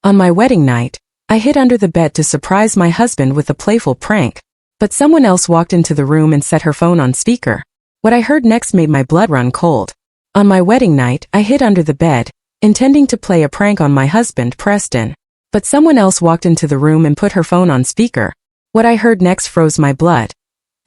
On my wedding night, I hid under the bed to surprise my husband with a playful prank. But someone else walked into the room and set her phone on speaker. What I heard next made my blood run cold. On my wedding night, I hid under the bed, intending to play a prank on my husband, Preston. But someone else walked into the room and put her phone on speaker. What I heard next froze my blood.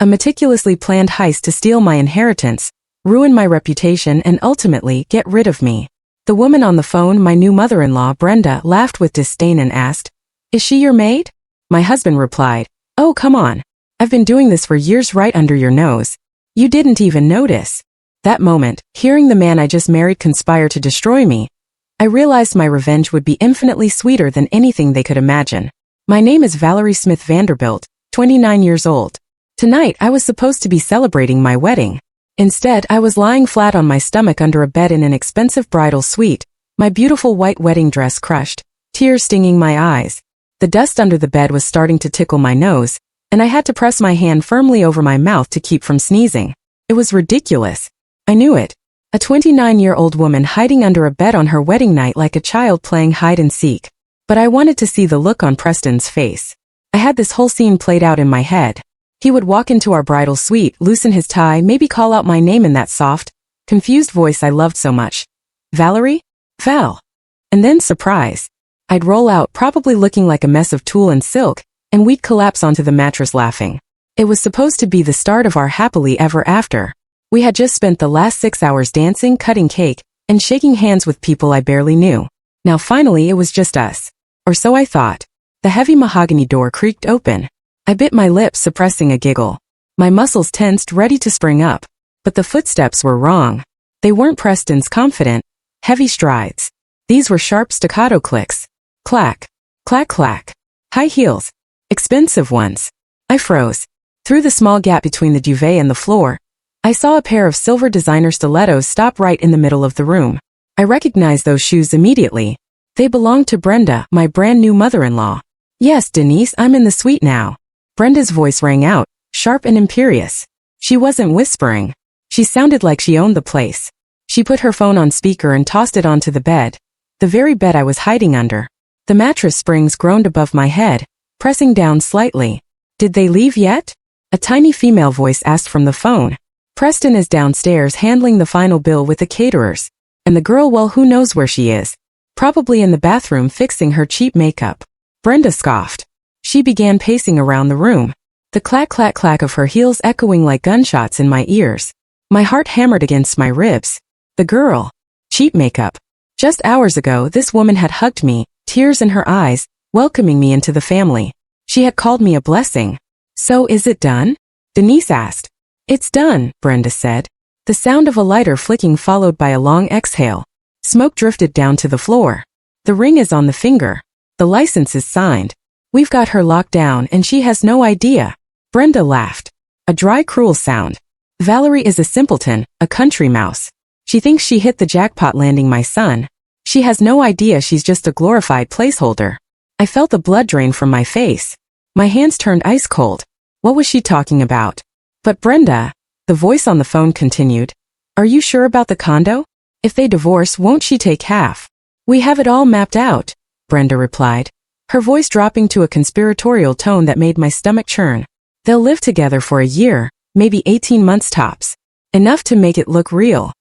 A meticulously planned heist to steal my inheritance, ruin my reputation, and ultimately get rid of me. The woman on the phone, my new mother-in-law, Brenda, laughed with disdain and asked, "Is she your maid?" My husband replied, "Oh, come on. I've been doing this for years right under your nose. You didn't even notice." That moment, hearing the man I just married conspire to destroy me, I realized my revenge would be infinitely sweeter than anything they could imagine. My name is Valerie Smith Vanderbilt, 29 years old. Tonight, I was supposed to be celebrating my wedding. Instead, I was lying flat on my stomach under a bed in an expensive bridal suite, my beautiful white wedding dress crushed, tears stinging my eyes. The dust under the bed was starting to tickle my nose, and I had to press my hand firmly over my mouth to keep from sneezing. It was ridiculous. I knew it. A 29-year-old woman hiding under a bed on her wedding night like a child playing hide and seek. But I wanted to see the look on Preston's face. I had this whole scene played out in my head. He would walk into our bridal suite, loosen his tie, maybe call out my name in that soft, confused voice I loved so much. "Valerie? Val." And then surprise. I'd roll out, probably looking like a mess of tulle and silk, and we'd collapse onto the mattress laughing. It was supposed to be the start of our happily ever after. We had just spent the last 6 hours dancing, cutting cake, and shaking hands with people I barely knew. Now finally it was just us. Or so I thought. The heavy mahogany door creaked open. I bit my lip, suppressing a giggle. My muscles tensed, ready to spring up. But the footsteps were wrong. They weren't Preston's confident, heavy strides. These were sharp staccato clicks. Clack. Clack clack. High heels. Expensive ones. I froze. Through the small gap between the duvet and the floor, I saw a pair of silver designer stilettos stop right in the middle of the room. I recognized those shoes immediately. They belonged to Brenda, my brand new mother-in-law. "Yes, Denise, I'm in the suite now." Brenda's voice rang out, sharp and imperious. She wasn't whispering. She sounded like she owned the place. She put her phone on speaker and tossed it onto the bed. The very bed I was hiding under. The mattress springs groaned above my head, pressing down slightly. "Did they leave yet?" A tiny female voice asked from the phone. "Preston is downstairs handling the final bill with the caterers. And the girl, well, who knows where she is. Probably in the bathroom fixing her cheap makeup." Brenda scoffed. She began pacing around the room, the clack-clack-clack of her heels echoing like gunshots in my ears. My heart hammered against my ribs. The girl. Cheap makeup. Just hours ago, this woman had hugged me, tears in her eyes, welcoming me into the family. She had called me a blessing. "So is it done?" Denise asked. "It's done," Brenda said. The sound of a lighter flicking followed by a long exhale. Smoke drifted down to the floor. "The ring is on the finger. The license is signed. We've got her locked down and she has no idea." Brenda laughed. A dry, cruel sound. "Valerie is a simpleton, a country mouse. She thinks she hit the jackpot landing my son. She has no idea she's just a glorified placeholder." I felt the blood drain from my face. My hands turned ice cold. What was she talking about? "But Brenda," the voice on the phone continued, "are you sure about the condo? If they divorce, won't she take half?" "We have it all mapped out," Brenda replied, her voice dropping to a conspiratorial tone that made my stomach churn. "They'll live together for a year, maybe 18 months tops. Enough to make it look real.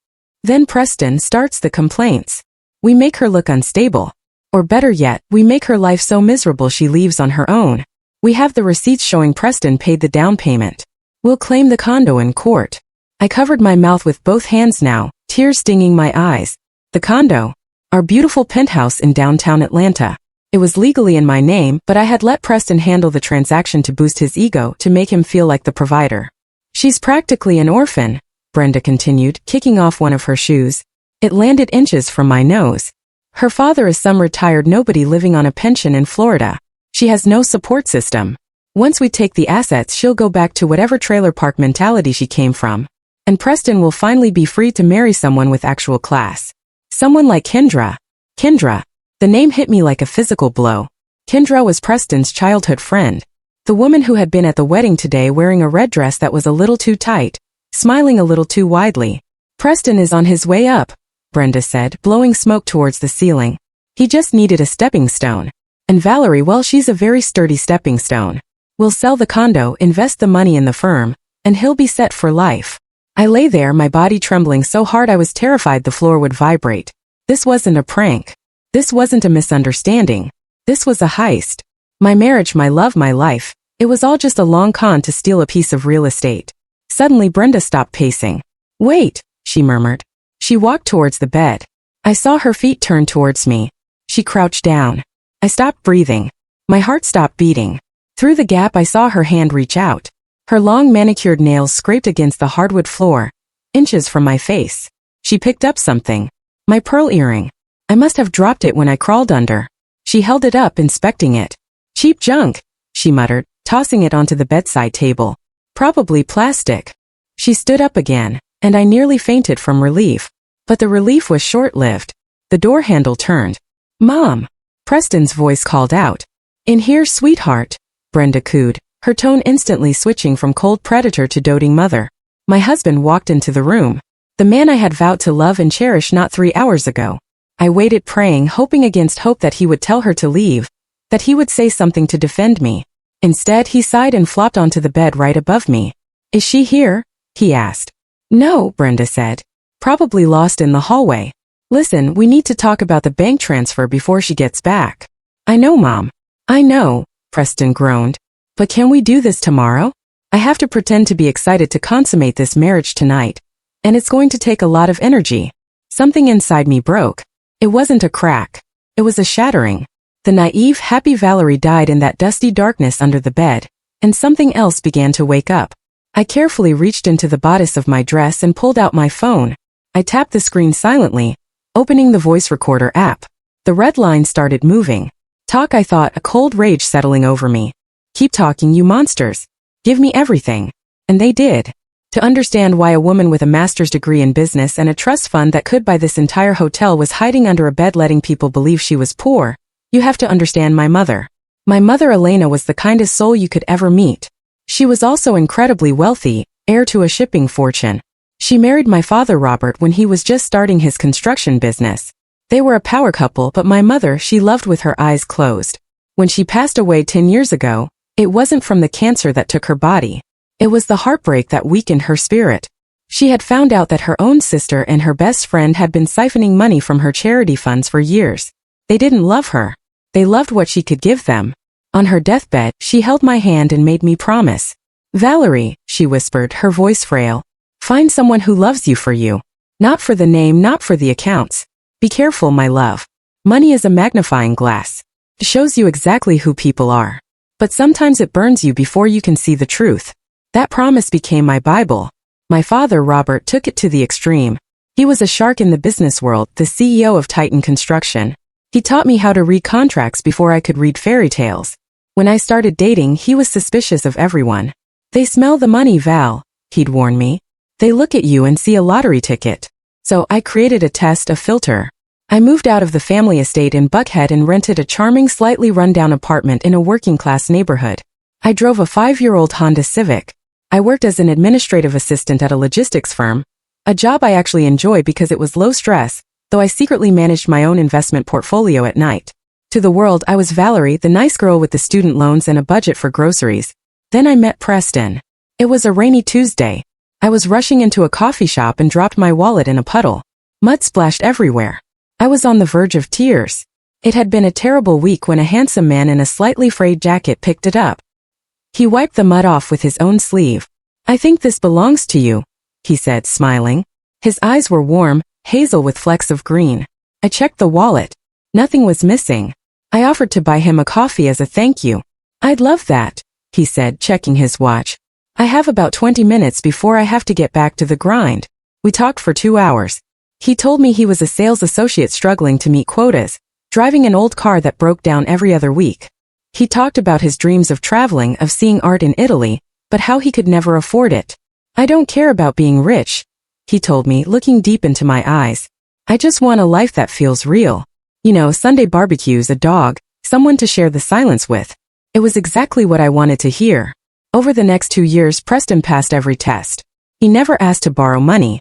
Then Preston starts the complaints. We make her look unstable. Or better yet, we make her life so miserable she leaves on her own. We have the receipts showing Preston paid the down payment. We'll claim the condo in court." I covered my mouth with both hands now, tears stinging my eyes. The condo. Our beautiful penthouse in downtown Atlanta. It was legally in my name, but I had let Preston handle the transaction to boost his ego, to make him feel like the provider. "She's practically an orphan," Brenda continued, kicking off one of her shoes. It landed inches from my nose. "Her father is some retired nobody living on a pension in Florida. She has no support system. Once we take the assets, she'll go back to whatever trailer park mentality she came from. And Preston will finally be free to marry someone with actual class. Someone like Kendra." Kendra. The name hit me like a physical blow. Kendra was Preston's childhood friend. The woman who had been at the wedding today wearing a red dress that was a little too tight, smiling a little too widely. "Preston is on his way up," Brenda said, blowing smoke towards the ceiling. He just needed a stepping stone. And Valerie, well, she's a very sturdy stepping stone. We'll sell the condo, invest the money in the firm, and he'll be set for life. I lay there, my body trembling so hard I was terrified the floor would vibrate. This wasn't a prank. This wasn't a misunderstanding. This was a heist. My marriage, my love, my life. It was all just a long con to steal a piece of real estate. Suddenly Brenda stopped pacing. "Wait," she murmured. She walked towards the bed. I saw her feet turn towards me. She crouched down. I stopped breathing. My heart stopped beating. Through the gap I saw her hand reach out. Her long manicured nails scraped against the hardwood floor, inches from my face. She picked up something. My pearl earring. I must have dropped it when I crawled under. She held it up, inspecting it. "Cheap junk," she muttered, tossing it onto the bedside table. "Probably plastic." She stood up again, and I nearly fainted from relief. But the relief was short-lived. The door handle turned. "Mom!" Preston's voice called out. "In here, sweetheart," Brenda cooed, her tone instantly switching from cold predator to doting mother. My husband walked into the room. The man I had vowed to love and cherish not 3 hours ago. I waited, praying, hoping against hope that he would tell her to leave, that he would say something to defend me. Instead, he sighed and flopped onto the bed right above me. "Is she here?" he asked. "No," Brenda said. "Probably lost in the hallway. Listen, we need to talk about the bank transfer before she gets back." "I know, Mom. I know," Preston groaned. "But can we do this tomorrow? I have to pretend to be excited to consummate this marriage tonight. And it's going to take a lot of energy." Something inside me broke. It wasn't a crack. It was a shattering. The naive, happy Valerie died in that dusty darkness under the bed, and something else began to wake up. I carefully reached into the bodice of my dress and pulled out my phone. I tapped the screen silently, opening the voice recorder app. The red line started moving. "Talk," I thought, a cold rage settling over me. "Keep talking, you monsters. Give me everything." And they did. To understand why a woman with a master's degree in business and a trust fund that could buy this entire hotel was hiding under a bed letting people believe she was poor, you have to understand my mother. My mother Elena was the kindest soul you could ever meet. She was also incredibly wealthy, heir to a shipping fortune. She married my father Robert when he was just starting his construction business. They were a power couple, but my mother she loved with her eyes closed. When she passed away 10 years ago, it wasn't from the cancer that took her body. It was the heartbreak that weakened her spirit. She had found out that her own sister and her best friend had been siphoning money from her charity funds for years. They didn't love her. They loved what she could give them. On her deathbed, she held my hand and made me promise. "Valerie," she whispered, her voice frail, "find someone who loves you for you. Not for the name, not for the accounts. Be careful, my love. Money is a magnifying glass. It shows you exactly who people are. But sometimes it burns you before you can see the truth." That promise became my Bible. My father, Robert, took it to the extreme. He was a shark in the business world, the CEO of Titan Construction. He taught me how to read contracts before I could read fairy tales. When I started dating, he was suspicious of everyone. "They smell the money, Val," he'd warn me. "They look at you and see a lottery ticket." So I created a test, a filter. I moved out of the family estate in Buckhead and rented a charming, slightly run-down apartment in a working-class neighborhood. I drove a 5-year-old Honda Civic. I worked as an administrative assistant at a logistics firm, a job I actually enjoyed because it was low stress, though I secretly managed my own investment portfolio at night. To the world, I was Valerie, the nice girl with the student loans and a budget for groceries. Then I met Preston. It was a rainy Tuesday. I was rushing into a coffee shop and dropped my wallet in a puddle. Mud splashed everywhere. I was on the verge of tears. It had been a terrible week when a handsome man in a slightly frayed jacket picked it up. He wiped the mud off with his own sleeve. "I think this belongs to you," he said, smiling. His eyes were warm, hazel with flecks of green. I checked the wallet. Nothing was missing. I offered to buy him a coffee as a thank you. "I'd love that," he said, checking his watch. "I have about 20 minutes before I have to get back to the grind." We talked for 2 hours. He told me he was a sales associate struggling to meet quotas, driving an old car that broke down every other week. He talked about his dreams of traveling, of seeing art in Italy, but how he could never afford it. "I don't care about being rich," he told me, looking deep into my eyes. "I just want a life that feels real. You know, Sunday barbecues, a dog, someone to share the silence with." It was exactly what I wanted to hear. Over the next 2 years, Preston passed every test. He never asked to borrow money.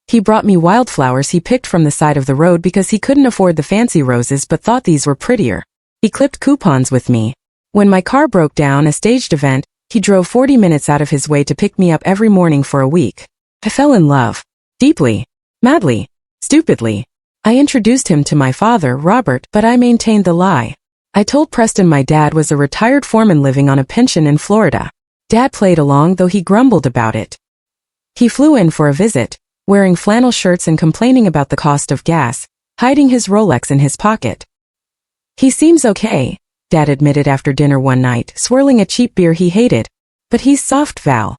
He brought me wildflowers he picked from the side of the road because he couldn't afford the fancy roses but thought these were prettier. He clipped coupons with me. When my car broke down, a staged event, he drove 40 minutes out of his way to pick me up every morning for a week. I fell in love. Deeply. Madly. Stupidly. I introduced him to my father, Robert, but I maintained the lie. I told Preston my dad was a retired foreman living on a pension in Florida. Dad played along, though he grumbled about it. He flew in for a visit, wearing flannel shirts and complaining about the cost of gas, hiding his Rolex in his pocket. He seems okay, Dad admitted after dinner one night, swirling a cheap beer he hated. But he's soft, Val.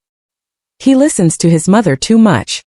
He listens to his mother too much.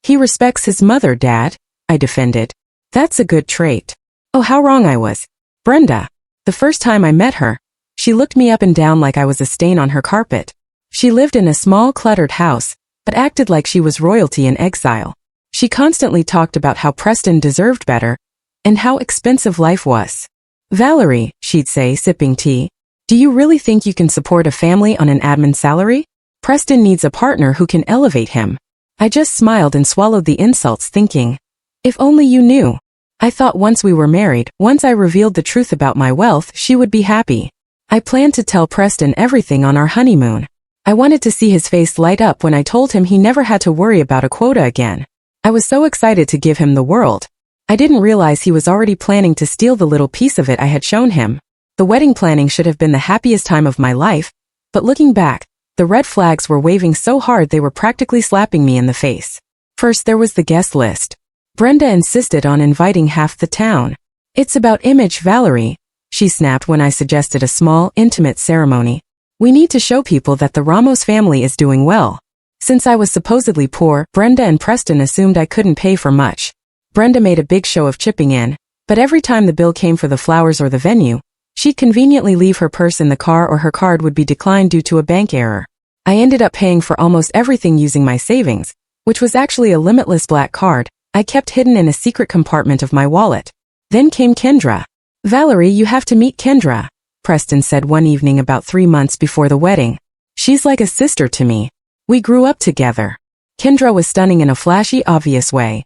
He respects his mother, Dad, I defended. That's a good trait. Oh, how wrong I was. Brenda. The first time I met her, she looked me up and down like I was a stain on her carpet. She lived in a small, cluttered house, but acted like she was royalty in exile. She constantly talked about how Preston deserved better, and how expensive life was. Valerie, she'd say, sipping tea, do you really think you can support a family on an admin salary? Preston needs a partner who can elevate him. I just smiled and swallowed the insults, thinking, if only you knew. I thought once we were married, once I revealed the truth about my wealth, she would be happy. I planned to tell Preston everything on our honeymoon. I wanted to see his face light up when I told him he never had to worry about a quota again. I was so excited to give him the world. I didn't realize he was already planning to steal the little piece of it I had shown him. The wedding planning should have been the happiest time of my life, but looking back, the red flags were waving so hard they were practically slapping me in the face. First, there was the guest list. Brenda insisted on inviting half the town. It's about image, Valerie, she snapped when I suggested a small, intimate ceremony. We need to show people that the Ramos family is doing well. Since I was supposedly poor, Brenda and Preston assumed I couldn't pay for much. Brenda made a big show of chipping in, but every time the bill came for the flowers or the venue, she'd conveniently leave her purse in the car or her card would be declined due to a bank error. I ended up paying for almost everything using my savings, which was actually a limitless black card I kept hidden in a secret compartment of my wallet. Then came Kendra. Valerie, you have to meet Kendra, Preston said one evening about 3 months before the wedding. She's like a sister to me. We grew up together. Kendra was stunning in a flashy, obvious way.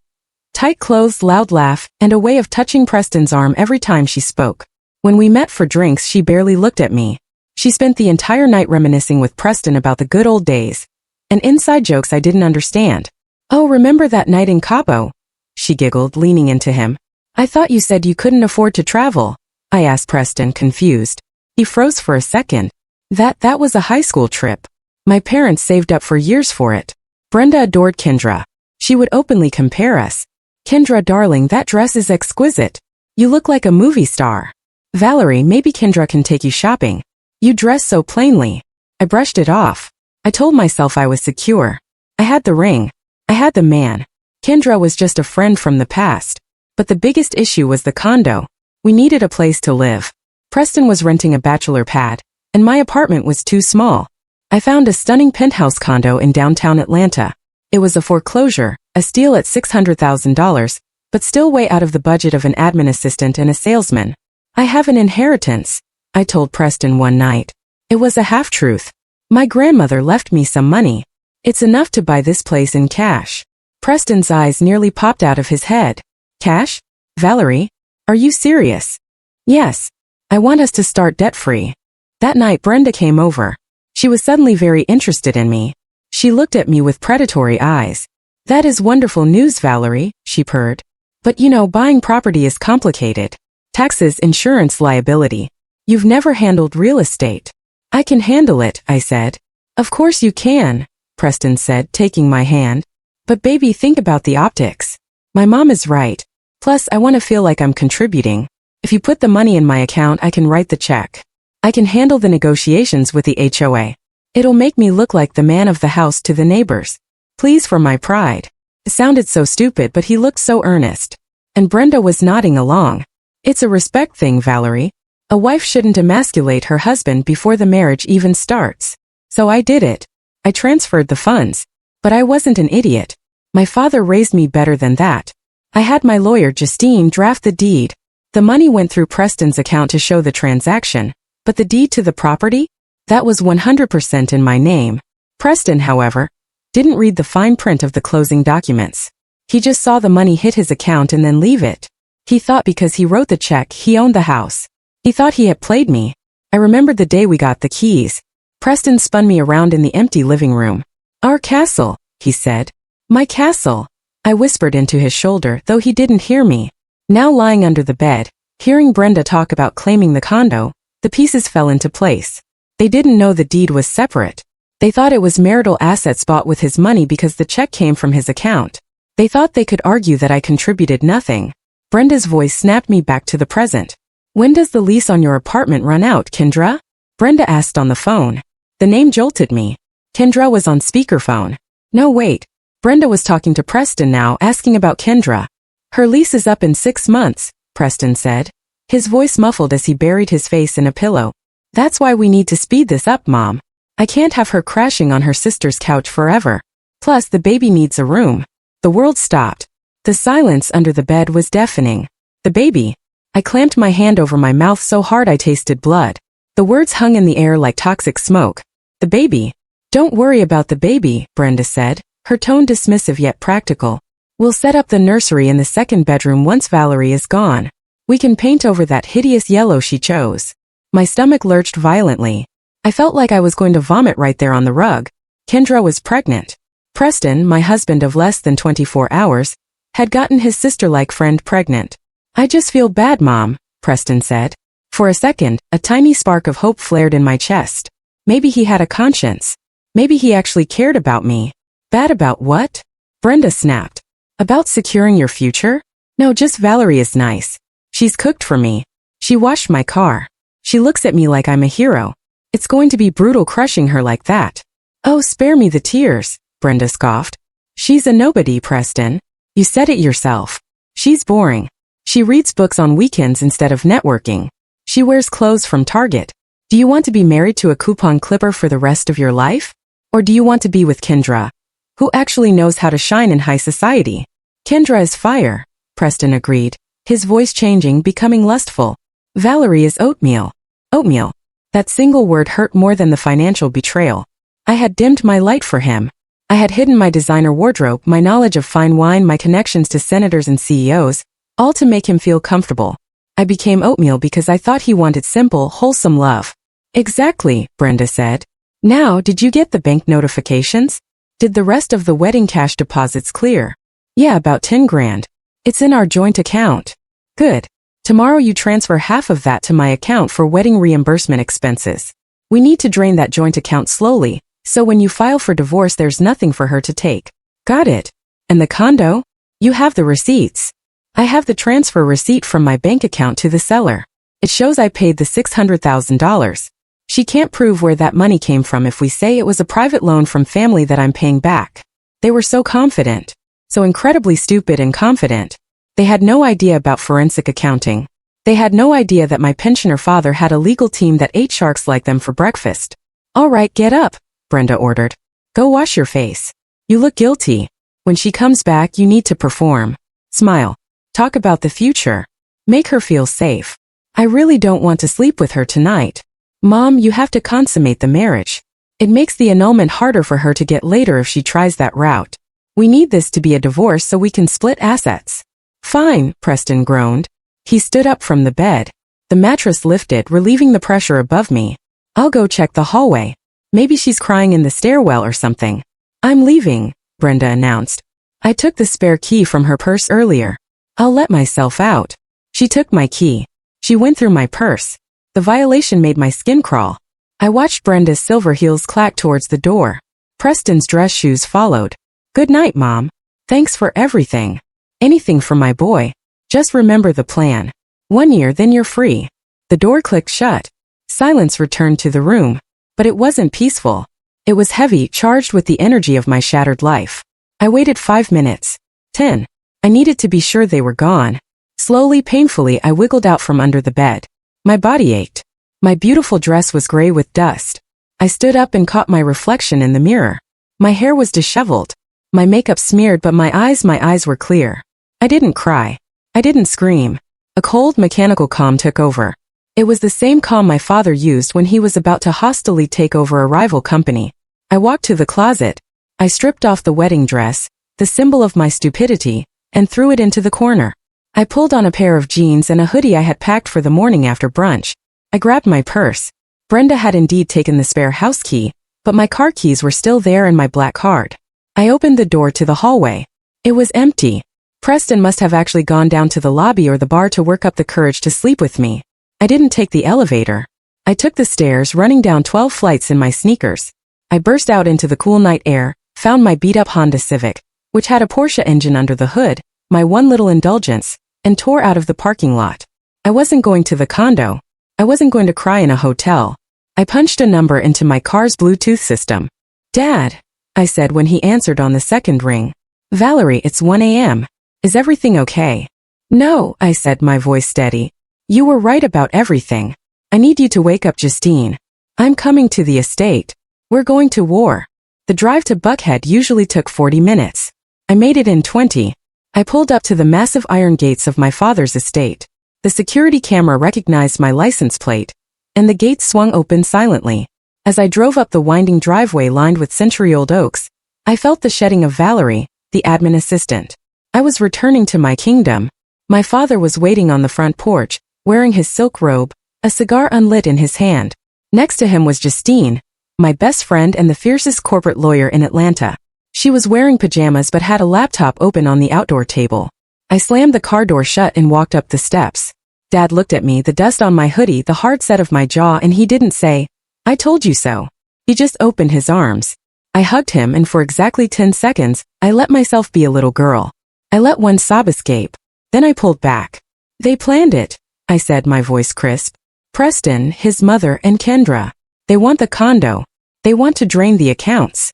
Tight clothes, loud laugh, and a way of touching Preston's arm every time she spoke. When we met for drinks, she barely looked at me. She spent the entire night reminiscing with Preston about the good old days, and inside jokes I didn't understand. Oh, remember that night in Cabo? She giggled, leaning into him. I thought you said you couldn't afford to travel, I asked Preston, confused. He froze for a second. That was a high school trip. My parents saved up for years for it. Brenda adored Kendra. She would openly compare us. Kendra, darling, that dress is exquisite. You look like a movie star. Valerie, maybe Kendra can take you shopping. You dress so plainly. I brushed it off. I told myself I was secure. I had the ring. I had the man. Kendra was just a friend from the past. But the biggest issue was the condo. We needed a place to live. Preston was renting a bachelor pad, and my apartment was too small. I found a stunning penthouse condo in downtown Atlanta. It was a foreclosure, a steal at $600,000, but still way out of the budget of an admin assistant and a salesman. I have an inheritance, I told Preston one night. It was a half-truth. My grandmother left me some money. It's enough to buy this place in cash. Preston's eyes nearly popped out of his head. Cash? Valerie? Are you serious? Yes. I want us to start debt-free. That night Brenda came over. She was suddenly very interested in me. She looked at me with predatory eyes. That is wonderful news, Valerie, she purred. But you know, buying property is complicated. Taxes, insurance, liability. You've never handled real estate. I can handle it, I said. Of course you can, Preston said, taking my hand. But baby, think about the optics. My mom is right. Plus, I want to feel like I'm contributing. If you put the money in my account, I can write the check. I can handle the negotiations with the HOA. It'll make me look like the man of the house to the neighbors. Please, for my pride. It sounded so stupid, but he looked so earnest. And Brenda was nodding along. It's a respect thing, Valerie. A wife shouldn't emasculate her husband before the marriage even starts. So I did it. I transferred the funds. But I wasn't an idiot. My father raised me better than that. I had my lawyer, Justine, draft the deed. The money went through Preston's account to show the transaction, but the deed to the property? That was 100% in my name. Preston, however, didn't read the fine print of the closing documents. He just saw the money hit his account and then leave it. He thought because he wrote the check, he owned the house. He thought he had played me. I remembered the day we got the keys. Preston spun me around in the empty living room. Our castle, he said. My castle. I whispered into his shoulder, though he didn't hear me. Now lying under the bed, hearing Brenda talk about claiming the condo, the pieces fell into place. They didn't know the deed was separate. They thought it was marital assets bought with his money because the check came from his account. They thought they could argue that I contributed nothing. Brenda's voice snapped me back to the present. When does the lease on your apartment run out, Kendra? Brenda asked on the phone. The name jolted me. Kendra was on speakerphone. No, wait. Brenda was talking to Preston now, asking about Kendra. Her lease is up in 6 months, Preston said. His voice muffled as he buried his face in a pillow. That's why we need to speed this up, Mom. I can't have her crashing on her sister's couch forever. Plus, the baby needs a room. The world stopped. The silence under the bed was deafening. The baby. I clamped my hand over my mouth so hard I tasted blood. The words hung in the air like toxic smoke. The baby. Don't worry about the baby, Brenda said, her tone dismissive yet practical. We'll set up the nursery in the second bedroom once Valerie is gone. We can paint over that hideous yellow she chose. My stomach lurched violently. I felt like I was going to vomit right there on the rug. Kendra was pregnant. Preston, my husband of less than 24 hours, had gotten his sister-like friend pregnant. I just feel bad, Mom, Preston said. For a second, a tiny spark of hope flared in my chest. Maybe he had a conscience. Maybe he actually cared about me. Bad about what? Brenda snapped. About securing your future? No, just Valerie is nice. She's cooked for me. She washed my car. She looks at me like I'm a hero. It's going to be brutal crushing her like that. Oh, spare me the tears, Brenda scoffed. She's a nobody, Preston. You said it yourself. She's boring. She reads books on weekends instead of networking. She wears clothes from Target. Do you want to be married to a coupon clipper for the rest of your life? Or do you want to be with Kendra, who actually knows how to shine in high society? Kendra is fire, Preston agreed, his voice changing, becoming lustful. Valerie is oatmeal. Oatmeal. That single word hurt more than the financial betrayal. I had dimmed my light for him. I had hidden my designer wardrobe, my knowledge of fine wine, my connections to senators and CEOs, all to make him feel comfortable. I became oatmeal because I thought he wanted simple, wholesome love. Exactly, Brenda said. Now, did you get the bank notifications? Did the rest of the wedding cash deposits clear? Yeah, about 10 grand. It's in our joint account. Good. Tomorrow you transfer half of that to my account for wedding reimbursement expenses. We need to drain that joint account slowly, so when you file for divorce there's nothing for her to take. Got it. And the condo? You have the receipts. I have the transfer receipt from my bank account to the seller. It shows I paid the $600,000. She can't prove where that money came from if we say it was a private loan from family that I'm paying back. They were so confident. So incredibly stupid and confident. They had no idea about forensic accounting. They had no idea that my pensioner father had a legal team that ate sharks like them for breakfast. All right, get up, Brenda ordered. Go wash your face. You look guilty. When she comes back, you need to perform. Smile. Talk about the future. Make her feel safe. I really don't want to sleep with her tonight. Mom, you have to consummate the marriage. It makes the annulment harder for her to get later if she tries that route. We need this to be a divorce so we can split assets. Fine, Preston groaned. He stood up from the bed. The mattress lifted, relieving the pressure above me. I'll go check the hallway. Maybe she's crying in the stairwell or something. I'm leaving, Brenda announced. I took the spare key from her purse earlier. I'll let myself out. She took my key. She went through my purse. The violation made my skin crawl. I watched Brenda's silver heels clack towards the door. Preston's dress shoes followed. Good night, Mom. Thanks for everything. Anything for my boy. Just remember the plan. 1 year, then you're free. The door clicked shut. Silence returned to the room. But it wasn't peaceful. It was heavy, charged with the energy of my shattered life. I waited 5 minutes. 10. I needed to be sure they were gone. Slowly, painfully, I wiggled out from under the bed. My body ached. My beautiful dress was gray with dust. I stood up and caught my reflection in the mirror. My hair was disheveled. My makeup smeared, but my eyes were clear. I didn't cry. I didn't scream. A cold, mechanical calm took over. It was the same calm my father used when he was about to hostilely take over a rival company. I walked to the closet. I stripped off the wedding dress, the symbol of my stupidity, and threw it into the corner. I pulled on a pair of jeans and a hoodie I had packed for the morning after brunch. I grabbed my purse. Brenda had indeed taken the spare house key, but my car keys were still there and my black card. I opened the door to the hallway. It was empty. Preston must have actually gone down to the lobby or the bar to work up the courage to sleep with me. I didn't take the elevator. I took the stairs, running down 12 flights in my sneakers. I burst out into the cool night air, found my beat-up Honda Civic, which had a Porsche engine under the hood, my one little indulgence, and tore out of the parking lot. I wasn't going to the condo. I wasn't going to cry in a hotel. I punched a number into my car's Bluetooth system. "Dad," I said when he answered on the second ring. "Valerie, it's 1 a.m. Is everything okay?" "No," I said, my voice steady. "You were right about everything. I need you to wake up Justine. I'm coming to the estate. We're going to war." The drive to Buckhead usually took 40 minutes. I made it in 20. I pulled up to the massive iron gates of my father's estate. The security camera recognized my license plate, and the gates swung open silently. As I drove up the winding driveway lined with century-old oaks, I felt the shedding of Valerie, the admin assistant. I was returning to my kingdom. My father was waiting on the front porch, wearing his silk robe, a cigar unlit in his hand. Next to him was Justine, my best friend and the fiercest corporate lawyer in Atlanta. She was wearing pajamas but had a laptop open on the outdoor table. I slammed the car door shut and walked up the steps. Dad looked at me, the dust on my hoodie, the hard set of my jaw, and he didn't say, "I told you so." He just opened his arms. I hugged him, and for exactly 10 seconds, I let myself be a little girl. I let one sob escape. Then I pulled back. "They planned it," I said, my voice crisp. "Preston, his mother, and Kendra. They want the condo. They want to drain the accounts.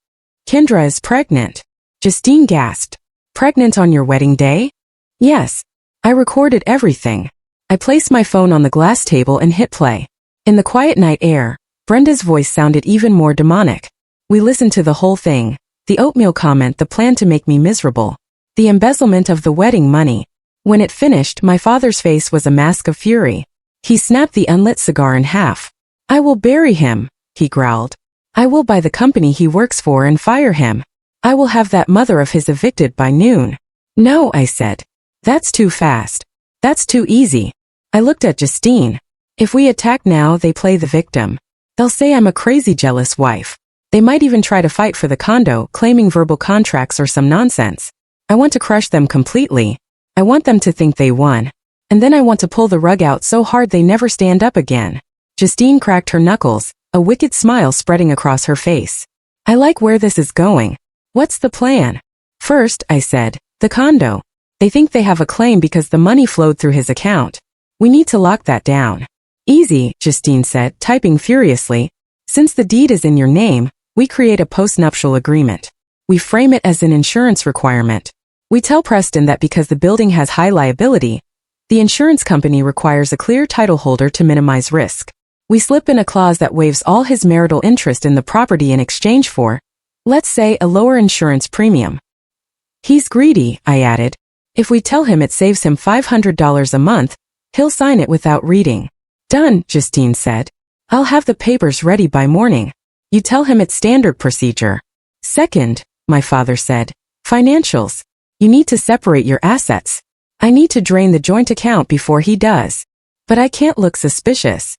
Kendra is pregnant." Justine gasped. "Pregnant on your wedding day?" "Yes. I recorded everything." I placed my phone on the glass table and hit play. In the quiet night air, Brenda's voice sounded even more demonic. We listened to the whole thing. The oatmeal comment, the plan to make me miserable. The embezzlement of the wedding money. When it finished, my father's face was a mask of fury. He snapped the unlit cigar in half. "I will bury him," he growled. "I will buy the company he works for and fire him. I will have that mother of his evicted by noon." "No," I said. "That's too fast. That's too easy." I looked at Justine. "If we attack now, they play the victim. They'll say I'm a crazy jealous wife. They might even try to fight for the condo, claiming verbal contracts or some nonsense. I want to crush them completely. I want them to think they won. And then I want to pull the rug out so hard they never stand up again." Justine cracked her knuckles, a wicked smile spreading across her face. "I like where this is going. What's the plan?" "First," I said, "the condo. They think they have a claim because the money flowed through his account. We need to lock that down." "Easy," Justine said, typing furiously. "Since the deed is in your name, we create a postnuptial agreement. We frame it as an insurance requirement. We tell Preston that because the building has high liability, the insurance company requires a clear title holder to minimize risk. We slip in a clause that waives all his marital interest in the property in exchange for, let's say, a lower insurance premium." "He's greedy," I added. "If we tell him it saves him $500 a month, he'll sign it without reading." "Done," Justine said. "I'll have the papers ready by morning. You tell him it's standard procedure." "Second," my father said, "financials. You need to separate your assets. I need to drain the joint account before he does. But I can't look suspicious."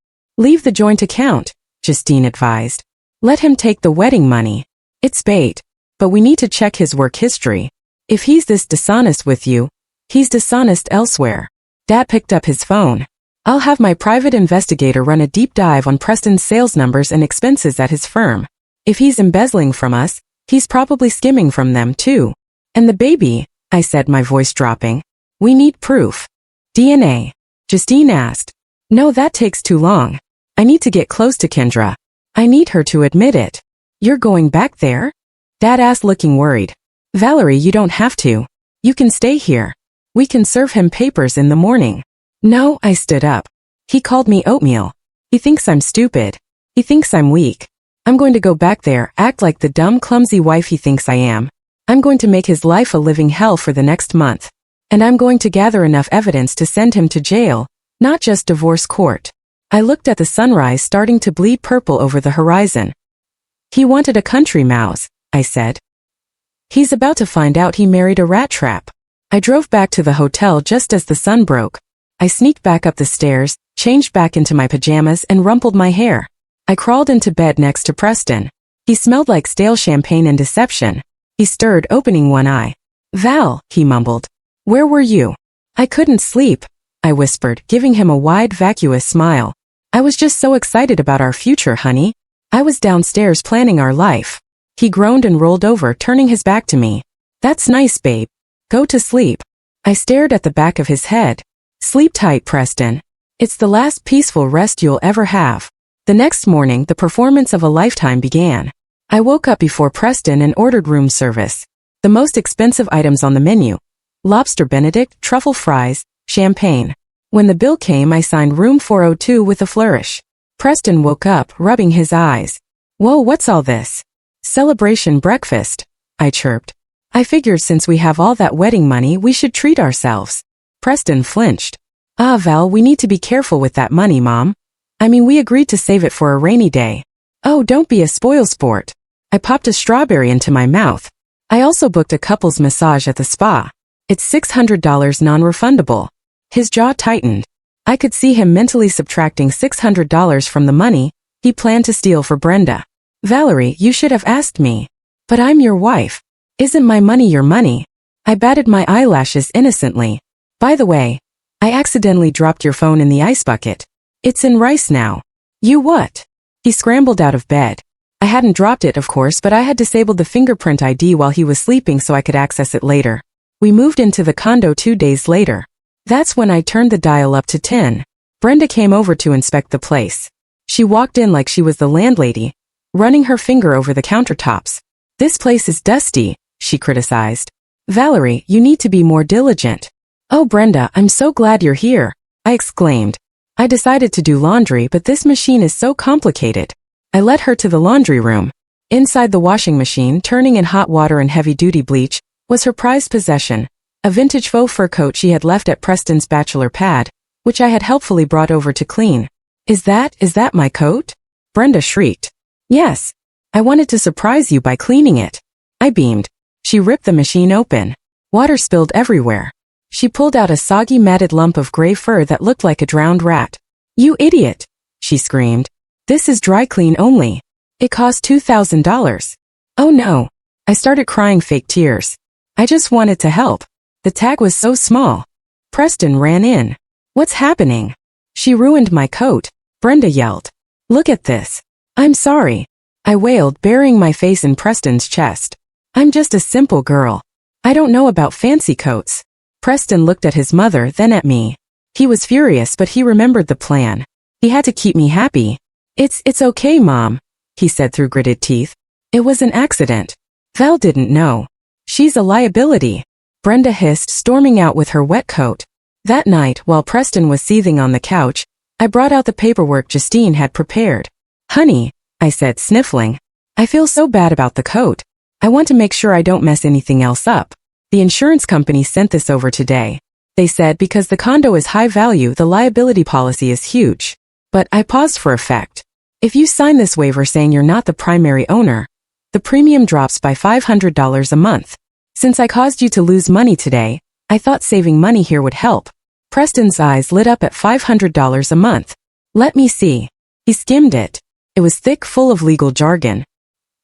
"Leave the joint account," Justine advised. "Let him take the wedding money. It's bait. But we need to check his work history. If he's this dishonest with you, he's dishonest elsewhere." Dad picked up his phone. "I'll have my private investigator run a deep dive on Preston's sales numbers and expenses at his firm. If he's embezzling from us, he's probably skimming from them too." "And the baby?" I said, my voice dropping. "We need proof." "DNA?" Justine asked. "No, that takes too long. I need to get close to Kendra. I need her to admit it." "You're going back there?" Dad asked, looking worried. "Valerie, you don't have to. You can stay here. We can serve him papers in the morning." "No," I stood up. "He called me oatmeal. He thinks I'm stupid. He thinks I'm weak. I'm going to go back there, act like the dumb, clumsy wife he thinks I am. I'm going to make his life a living hell for the next month. And I'm going to gather enough evidence to send him to jail, not just divorce court." I looked at the sunrise starting to bleed purple over the horizon. "He wanted a country mouse," I said. He's about to find out he married a rat trap. I drove back to the hotel just as the sun broke. I sneaked back up the stairs, changed back into my pajamas and rumpled my hair. I crawled into bed next to Preston. He smelled like stale champagne and deception. He stirred, opening one eye. "Val," he mumbled. "Where were you?" "I couldn't sleep," I whispered, giving him a wide, vacuous smile. "I was just so excited about our future, honey. I was downstairs planning our life." He groaned and rolled over, turning his back to me. "That's nice, babe. Go to sleep." I stared at the back of his head. "Sleep tight, Preston. It's the last peaceful rest you'll ever have." The next morning, the performance of a lifetime began. I woke up before Preston and ordered room service. The most expensive items on the menu: lobster benedict, truffle fries, champagne. When the bill came, I signed room 402 with a flourish. Preston woke up, rubbing his eyes. "Whoa, what's all this?" "Celebration breakfast," I chirped. "I figured since we have all that wedding money, we should treat ourselves." Preston flinched. "Ah, Val, we need to be careful with that money, Mom. I mean, we agreed to save it for a rainy day." "Oh, don't be a spoilsport." I popped a strawberry into my mouth. "I also booked a couple's massage at the spa. It's $600 non-refundable." His jaw tightened. I could see him mentally subtracting $600 from the money he planned to steal for Brenda. "Valerie, you should have asked me." "But I'm your wife. Isn't my money your money?" I batted my eyelashes innocently. "By the way, I accidentally dropped your phone in the ice bucket. It's in rice now." "You what?" He scrambled out of bed. I hadn't dropped it, of course, but I had disabled the fingerprint ID while he was sleeping so I could access it later. We moved into the condo 2 days later. That's when I turned the dial up to 10. Brenda came over to inspect the place. She walked in like she was the landlady, running her finger over the countertops. "This place is dusty," she criticized. "Valerie, you need to be more diligent." "Oh, Brenda, I'm so glad you're here," I exclaimed. I decided to do laundry, but this machine is so complicated. I led her to the laundry room. Inside the washing machine, turning in hot water and heavy-duty bleach, was her prized possession, a vintage faux fur coat she had left at Preston's bachelor pad, which I had helpfully brought over to clean. Is that my coat?" Brenda shrieked. "Yes. I wanted to surprise you by cleaning it." I beamed. She ripped the machine open. Water spilled everywhere. She pulled out a soggy, matted lump of gray fur that looked like a drowned rat. "You idiot!" she screamed. "This is dry clean only. It cost $2,000. "Oh no." I started crying fake tears. I just wanted to help. The tag was so small. Preston ran in. "What's happening?" "She ruined my coat," Brenda yelled. "Look at this." "I'm sorry," I wailed, burying my face in Preston's chest. "I'm just a simple girl. I don't know about fancy coats." Preston looked at his mother, then at me. He was furious, but he remembered the plan. He had to keep me happy. It's okay, Mom," he said through gritted teeth. "It was an accident. Val didn't know. She's a liability," Brenda hissed, storming out with her wet coat. That night, while Preston was seething on the couch, I brought out the paperwork Justine had prepared. "Honey," I said, sniffling, "I feel so bad about the coat. I want to make sure I don't mess anything else up. The insurance company sent this over today. They said because the condo is high value, the liability policy is huge." But I paused for effect. "If you sign this waiver saying you're not the primary owner, the premium drops by $500 a month. Since I caused you to lose money today, I thought saving money here would help." Preston's eyes lit up at $500 a month. "Let me see." He skimmed it. It was thick, full of legal jargon.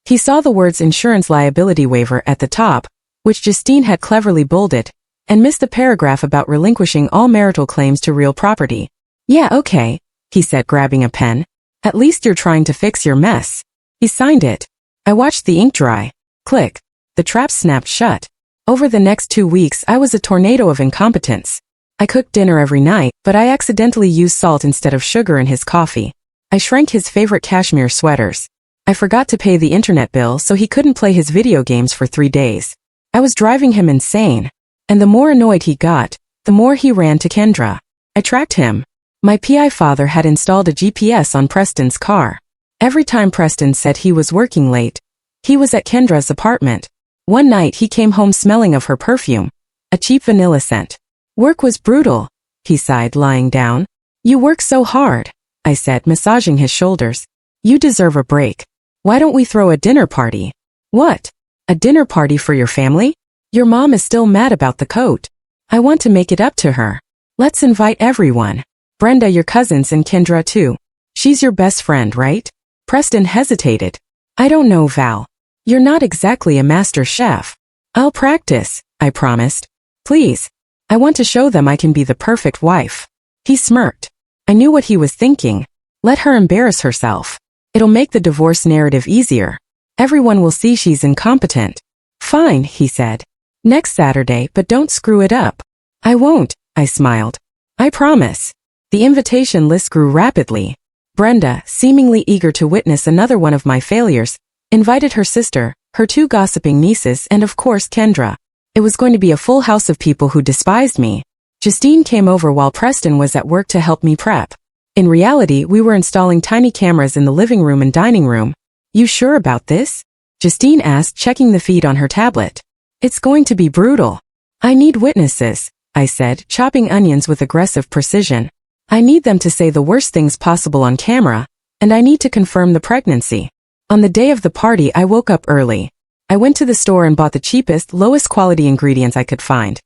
He saw the words insurance liability waiver at the top, which Justine had cleverly bolded, and missed the paragraph about relinquishing all marital claims to real property. "Yeah, okay," he said, grabbing a pen. "At least you're trying to fix your mess." He signed it. I watched the ink dry. Click. The trap snapped shut. Over the next 2 weeks, I was a tornado of incompetence. I cooked dinner every night, but I accidentally used salt instead of sugar in his coffee. I shrank his favorite cashmere sweaters. I forgot to pay the internet bill so he couldn't play his video games for 3 days. I was driving him insane. And the more annoyed he got, the more he ran to Kendra. I tracked him. My PI father had installed a GPS on Preston's car. Every time Preston said he was working late, he was at Kendra's apartment. One night he came home smelling of her perfume, a cheap vanilla scent. "Work was brutal," he sighed, lying down. "You work so hard," I said, massaging his shoulders. "You deserve a break. Why don't we throw a dinner party?" "What?" A dinner party for your family? Your mom is still mad about the coat. I want to make it up to her. Let's invite everyone. Brenda, your cousins, and Kendra too. She's your best friend, right? Preston hesitated. I don't know, Val. You're not exactly a master chef. I'll practice, I promised. Please. I want to show them I can be the perfect wife. He smirked. I knew what he was thinking. Let her embarrass herself. It'll make the divorce narrative easier. Everyone will see she's incompetent. Fine, he said. Next Saturday, but don't screw it up. I won't, I smiled. I promise. The invitation list grew rapidly. Brenda, seemingly eager to witness another one of my failures, invited her sister, her 2 gossiping nieces, and of course Kendra. It was going to be a full house of people who despised me. Justine came over while Preston was at work to help me prep. In reality, we were installing tiny cameras in the living room and dining room. You sure about this? Justine asked, checking the feed on her tablet. It's going to be brutal. I need witnesses, I said, chopping onions with aggressive precision. I need them to say the worst things possible on camera, and I need to confirm the pregnancy. On the day of the party, I woke up early. I went to the store and bought the cheapest, lowest quality ingredients I could find.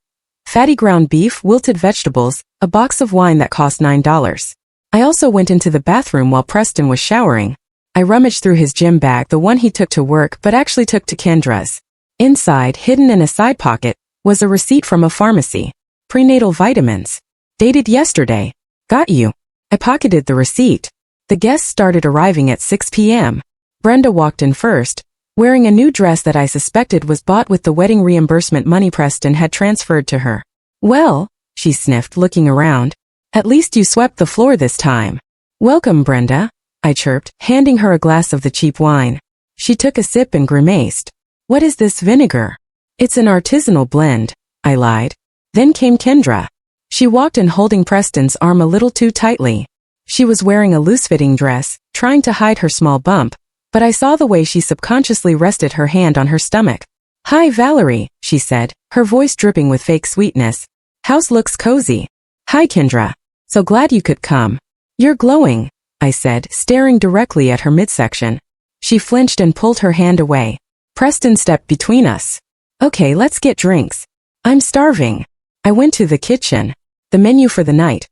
Fatty ground beef, wilted vegetables, a box of wine that cost $9. I also went into the bathroom while Preston was showering. I rummaged through his gym bag, the one he took to work but actually took to Kendra's. Inside, hidden in a side pocket, was a receipt from a pharmacy. Prenatal vitamins. Dated yesterday. Got you. I pocketed the receipt. The guests started arriving at 6 p.m. Brenda walked in first, wearing a new dress that I suspected was bought with the wedding reimbursement money Preston had transferred to her. Well, she sniffed, looking around. At least you swept the floor this time. Welcome, Brenda, I chirped, handing her a glass of the cheap wine. She took a sip and grimaced. What is this vinegar? It's an artisanal blend, I lied. Then came Kendra. She walked in holding Preston's arm a little too tightly. She was wearing a loose-fitting dress, trying to hide her small bump, but I saw the way she subconsciously rested her hand on her stomach. Hi, Valerie, she said, her voice dripping with fake sweetness. House looks cozy. Hi, Kendra. So glad you could come. You're glowing, I said, staring directly at her midsection. She flinched and pulled her hand away. Preston stepped between us. Okay, let's get drinks. I'm starving. I went to the kitchen. The menu for the night.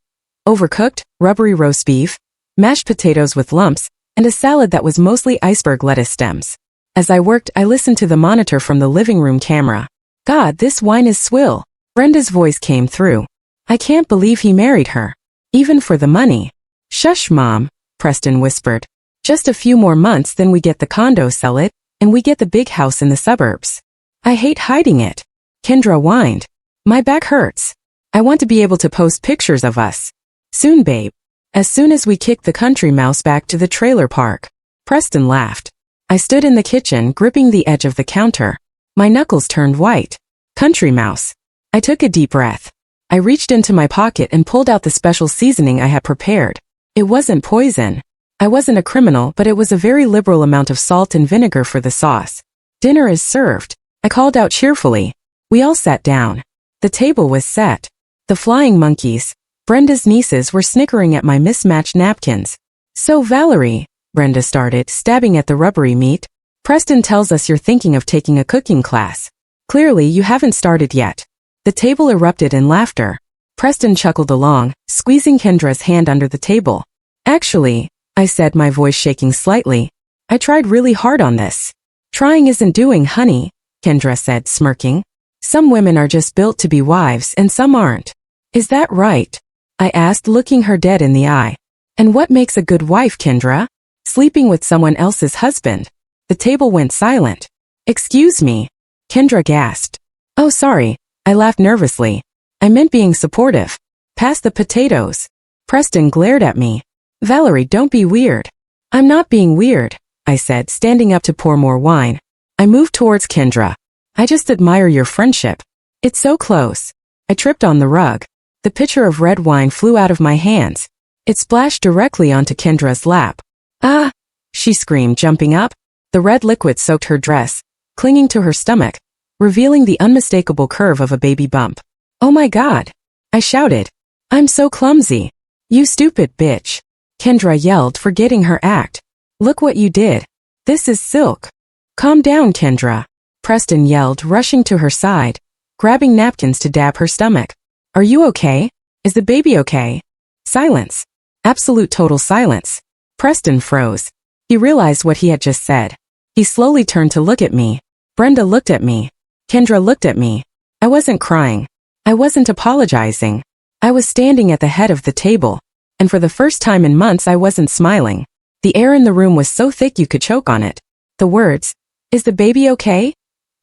Overcooked, rubbery roast beef, mashed potatoes with lumps, and a salad that was mostly iceberg lettuce stems. As I worked, I listened to the monitor from the living room camera. God, this wine is swill. Brenda's voice came through. I can't believe he married her. Even for the money. Shush, Mom, Preston whispered. Just a few more months, then we get the condo, sell it, and we get the big house in the suburbs. I hate hiding it. Kendra whined. My back hurts. I want to be able to post pictures of us. Soon, babe. As soon as we kick the country mouse back to the trailer park. Preston laughed. I stood in the kitchen, gripping the edge of the counter. My knuckles turned white. Country mouse. I took a deep breath. I reached into my pocket and pulled out the special seasoning I had prepared. It wasn't poison. I wasn't a criminal, but it was a very liberal amount of salt and vinegar for the sauce. Dinner is served, I called out cheerfully. We all sat down. The table was set. The flying monkeys, Brenda's nieces, were snickering at my mismatched napkins. So Valerie, Brenda started, stabbing at the rubbery meat. Preston tells us you're thinking of taking a cooking class. Clearly you haven't started yet. The table erupted in laughter. Preston chuckled along, squeezing Kendra's hand under the table. Actually, I said, my voice shaking slightly, I tried really hard on this. Trying isn't doing, honey, Kendra said, smirking. Some women are just built to be wives and some aren't. Is that right? I asked, looking her dead in the eye. And what makes a good wife, Kendra? Sleeping with someone else's husband. The table went silent. Excuse me. Kendra gasped. Oh, sorry. I laughed nervously. I meant being supportive. Pass the potatoes. Preston glared at me. Valerie, don't be weird. I'm not being weird, I said, standing up to pour more wine. I moved towards Kendra. I just admire your friendship. It's so close. I tripped on the rug. The pitcher of red wine flew out of my hands. It splashed directly onto Kendra's lap. Ah! She screamed, jumping up. The red liquid soaked her dress, clinging to her stomach, revealing the unmistakable curve of a baby bump. Oh my God! I shouted. I'm so clumsy. You stupid bitch. Kendra yelled, forgetting her act. Look what you did. This is silk. Calm down, Kendra. Preston yelled, rushing to her side, grabbing napkins to dab her stomach. Are you okay? Is the baby okay? Silence. Absolute total silence. Preston froze. He realized what he had just said. He slowly turned to look at me. Brenda looked at me. Kendra looked at me. I wasn't crying. I wasn't apologizing. I was standing at the head of the table. And for the first time in months I wasn't smiling. The air in the room was so thick you could choke on it. The words, "Is the baby okay?"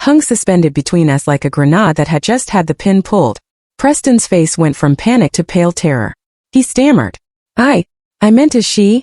hung suspended between us like a grenade that had just had the pin pulled. Preston's face went from panic to pale terror. He stammered. I meant is she?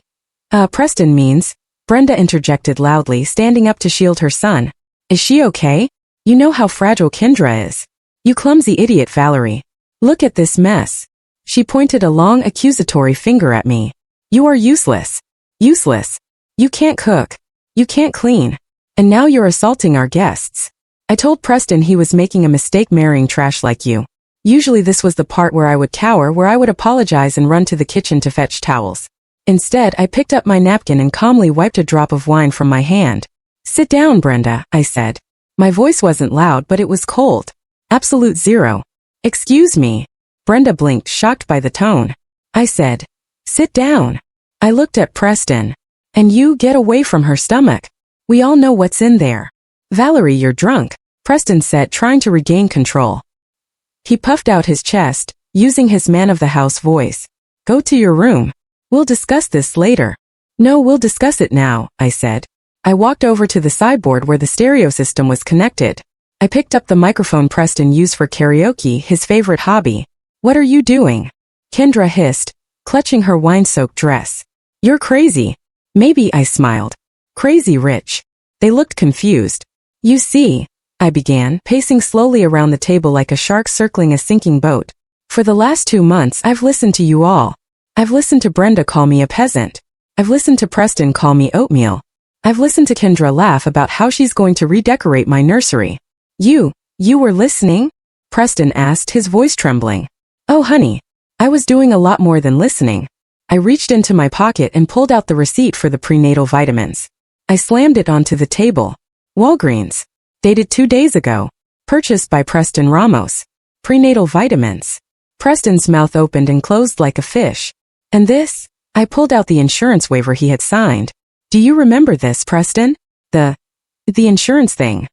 Preston means, Brenda interjected loudly, standing up to shield her son. Is she okay? You know how fragile Kendra is. You clumsy idiot, Valerie. Look at this mess. She pointed a long accusatory finger at me. You are useless. Useless. You can't cook. You can't clean. And now you're assaulting our guests. I told Preston he was making a mistake marrying trash like you. Usually this was the part where I would cower, where I would apologize and run to the kitchen to fetch towels. Instead, I picked up my napkin and calmly wiped a drop of wine from my hand. Sit down, Brenda, I said. My voice wasn't loud, but it was cold. Absolute zero. Excuse me. Brenda blinked, shocked by the tone. I said, sit down. I looked at Preston. And you get away from her stomach. We all know what's in there. Valerie, you're drunk, Preston said, trying to regain control. He puffed out his chest, using his man-of-the-house voice. Go to your room. We'll discuss this later. No, we'll discuss it now, I said. I walked over to the sideboard where the stereo system was connected. I picked up the microphone Preston used for karaoke, his favorite hobby. What are you doing? Kendra hissed, clutching her wine-soaked dress. You're crazy. Maybe, I smiled. Crazy rich. They looked confused. You see, I began, pacing slowly around the table like a shark circling a sinking boat. For the last 2 months, I've listened to you all. I've listened to Brenda call me a peasant. I've listened to Preston call me oatmeal. I've listened to Kendra laugh about how she's going to redecorate my nursery. You were listening? Preston asked, his voice trembling. Oh, honey, I was doing a lot more than listening. I reached into my pocket and pulled out the receipt for the prenatal vitamins. I slammed it onto the table. Walgreens. Dated 2 days ago. Purchased by Preston Ramos. Prenatal vitamins. Preston's mouth opened and closed like a fish. And this? I pulled out the insurance waiver he had signed. Do you remember this, Preston? The insurance thing.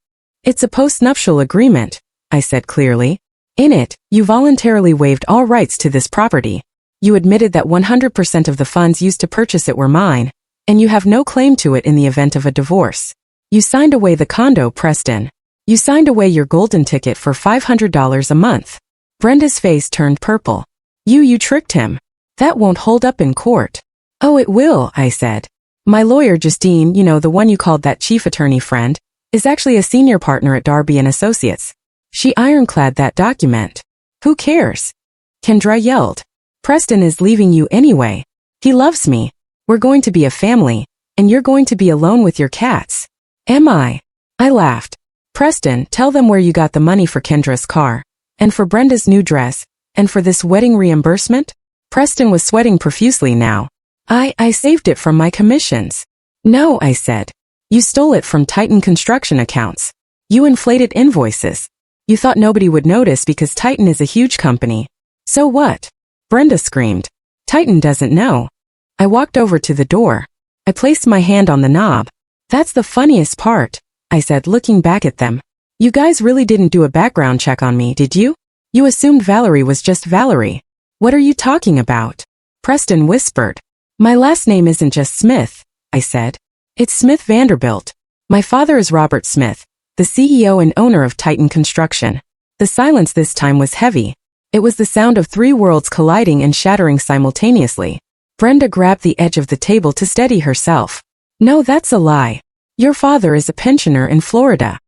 It's a post-nuptial agreement, I said clearly. In it, you voluntarily waived all rights to this property. You admitted that 100% of the funds used to purchase it were mine, and you have no claim to it in the event of a divorce. You signed away the condo, Preston. You signed away your golden ticket for $500 a month. Brenda's face turned purple. You tricked him. That won't hold up in court. Oh, it will, I said. My lawyer, Justine, the one you called that chief attorney friend, is actually a senior partner at Darby & Associates. She ironclad that document. Who cares? Kendra yelled. Preston is leaving you anyway. He loves me. We're going to be a family, and you're going to be alone with your cats. Am I? I laughed. Preston, tell them where you got the money for Kendra's car, and for Brenda's new dress, and for this wedding reimbursement? Preston was sweating profusely now. I saved it from my commissions. No, I said. You stole it from Titan construction accounts. You inflated invoices. You thought nobody would notice because Titan is a huge company. So what? Brenda screamed. Titan doesn't know. I walked over to the door. I placed my hand on the knob. That's the funniest part, I said, looking back at them. You guys really didn't do a background check on me, did you? You assumed Valerie was just Valerie. What are you talking about? Preston whispered. My last name isn't just Smith, I said. It's Smith Vanderbilt. My father is Robert Smith, the CEO and owner of Titan Construction. The silence this time was heavy. It was the sound of 3 worlds colliding and shattering simultaneously. Brenda grabbed the edge of the table to steady herself. No, that's a lie. Your father is a pensioner in Florida.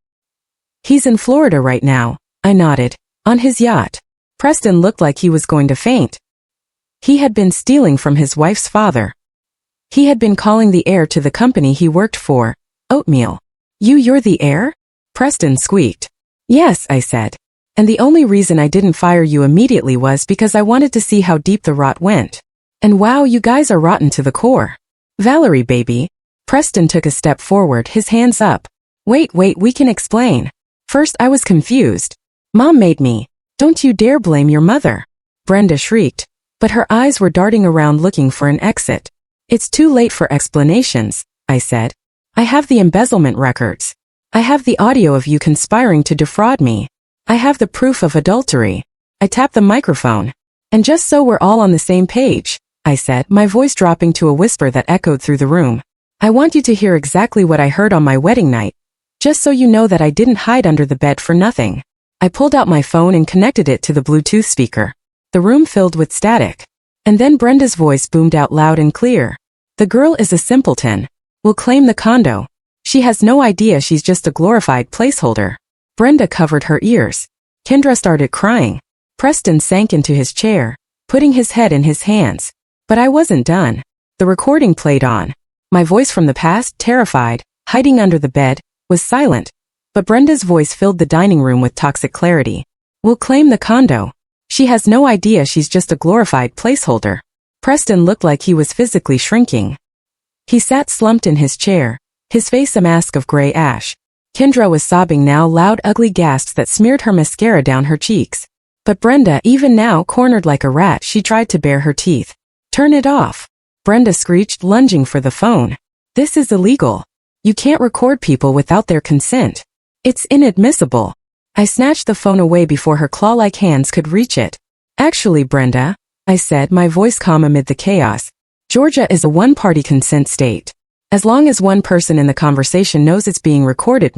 He's in Florida right now, I nodded, on his yacht. Preston looked like he was going to faint. He had been stealing from his wife's father. He had been calling the heir to the company he worked for, Oatmeal. You're the heir? Preston squeaked. Yes, I said. And the only reason I didn't fire you immediately was because I wanted to see how deep the rot went. And wow, you guys are rotten to the core. Valerie, baby. Preston took a step forward, his hands up. Wait, we can explain. First I was confused. Mom made me. Don't you dare blame your mother, Brenda shrieked, but her eyes were darting around looking for an exit. It's too late for explanations, I said. I have the embezzlement records. I have the audio of you conspiring to defraud me. I have the proof of adultery. I tapped the microphone. And just so we're all on the same page, I said, my voice dropping to a whisper that echoed through the room. I want you to hear exactly what I heard on my wedding night, just so you know that I didn't hide under the bed for nothing. I pulled out my phone and connected it to the Bluetooth speaker. The room filled with static. And then Brenda's voice boomed out loud and clear. The girl is a simpleton. We'll claim the condo. She has no idea she's just a glorified placeholder. Brenda covered her ears. Kendra started crying. Preston sank into his chair, putting his head in his hands. But I wasn't done. The recording played on. My voice from the past, terrified, hiding under the bed, was silent. But Brenda's voice filled the dining room with toxic clarity. We'll claim the condo. She has no idea she's just a glorified placeholder. Preston looked like he was physically shrinking. He sat slumped in his chair, his face a mask of gray ash. Kendra was sobbing now, loud ugly gasps that smeared her mascara down her cheeks. But Brenda, even now cornered like a rat, she tried to bare her teeth. Turn it off, Brenda screeched, lunging for the phone. This is illegal. You can't record people without their consent. It's inadmissible. I snatched the phone away before her claw-like hands could reach it. Actually, Brenda, I said, my voice calm amid the chaos, Georgia is a one-party consent state. As long as one person in the conversation knows it's being recorded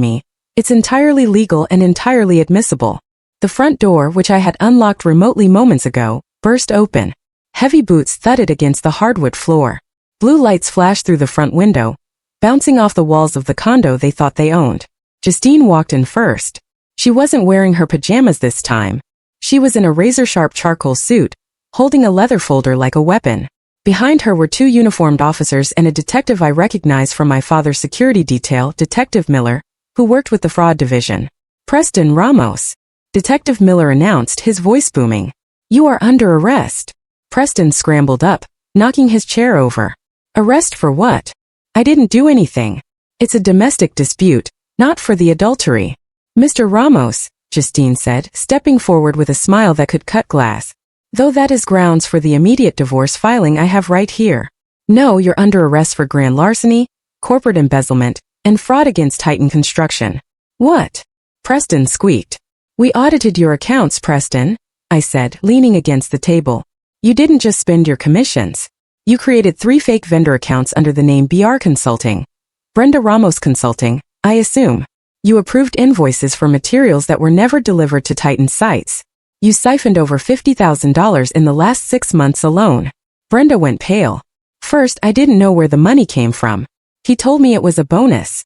it's entirely legal and entirely admissible. The front door, which I had unlocked remotely moments ago, burst open. Heavy boots thudded against the hardwood floor. Blue lights flashed through the front window, bouncing off the walls of the condo they thought they owned. Justine walked in first. She wasn't wearing her pajamas this time. She was in a razor-sharp charcoal suit, holding a leather folder like a weapon. Behind her were two uniformed officers and a detective I recognized from my father's security detail, Detective Miller, who worked with the fraud division. Preston Ramos, Detective Miller announced, his voice booming. You are under arrest. Preston scrambled up, knocking his chair over. Arrest for what? I didn't do anything. It's a domestic dispute, not for the adultery. Mr. Ramos, Justine said, stepping forward with a smile that could cut glass. Though that is grounds for the immediate divorce filing I have right here. No, you're under arrest for grand larceny, corporate embezzlement, and fraud against Titan Construction. What? Preston squeaked. We audited your accounts, Preston, I said, leaning against the table. You didn't just spend your commissions. You created 3 fake vendor accounts under the name BR Consulting. Brenda Ramos Consulting, I assume. You approved invoices for materials that were never delivered to Titan sites. You siphoned over $50,000 in the last 6 months alone. Brenda went pale. First, I didn't know where the money came from. He told me it was a bonus.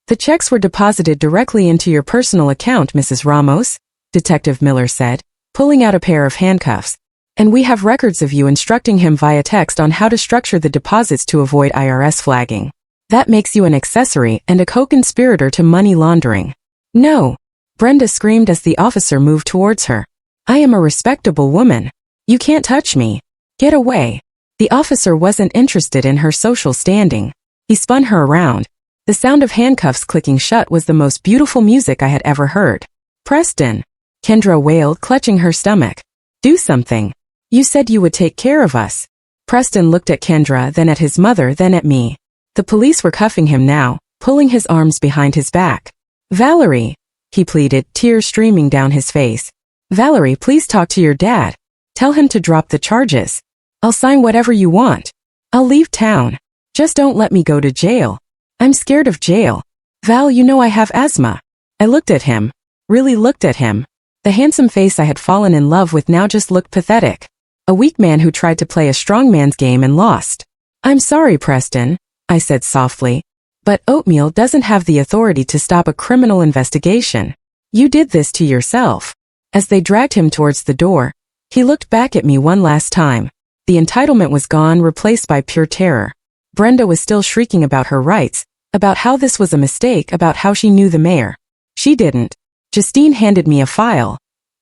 The checks were deposited directly into your personal account, Mrs. Ramos, Detective Miller said, pulling out a pair of handcuffs. And we have records of you instructing him via text on how to structure the deposits to avoid IRS flagging. That makes you an accessory and a co-conspirator to money laundering. No, Brenda screamed as the officer moved towards her. I am a respectable woman. You can't touch me. Get away. The officer wasn't interested in her social standing. He spun her around. The sound of handcuffs clicking shut was the most beautiful music I had ever heard. Preston, Kendra wailed, clutching her stomach. Do something. You said you would take care of us. Preston looked at Kendra, then at his mother, then at me. The police were cuffing him now, pulling his arms behind his back. Valerie, he pleaded, tears streaming down his face. Valerie, please talk to your dad. Tell him to drop the charges. I'll sign whatever you want. I'll leave town. Just don't let me go to jail. I'm scared of jail. Val, you know I have asthma. I looked at him. Really looked at him. The handsome face I had fallen in love with now just looked pathetic. A weak man who tried to play a strong man's game and lost. I'm sorry, Preston, I said softly. But Oatmeal doesn't have the authority to stop a criminal investigation. You did this to yourself. As they dragged him towards the door, he looked back at me one last time. The entitlement was gone, replaced by pure terror. Brenda was still shrieking about her rights, about how this was a mistake, about how she knew the mayor. She didn't. Justine handed me a file,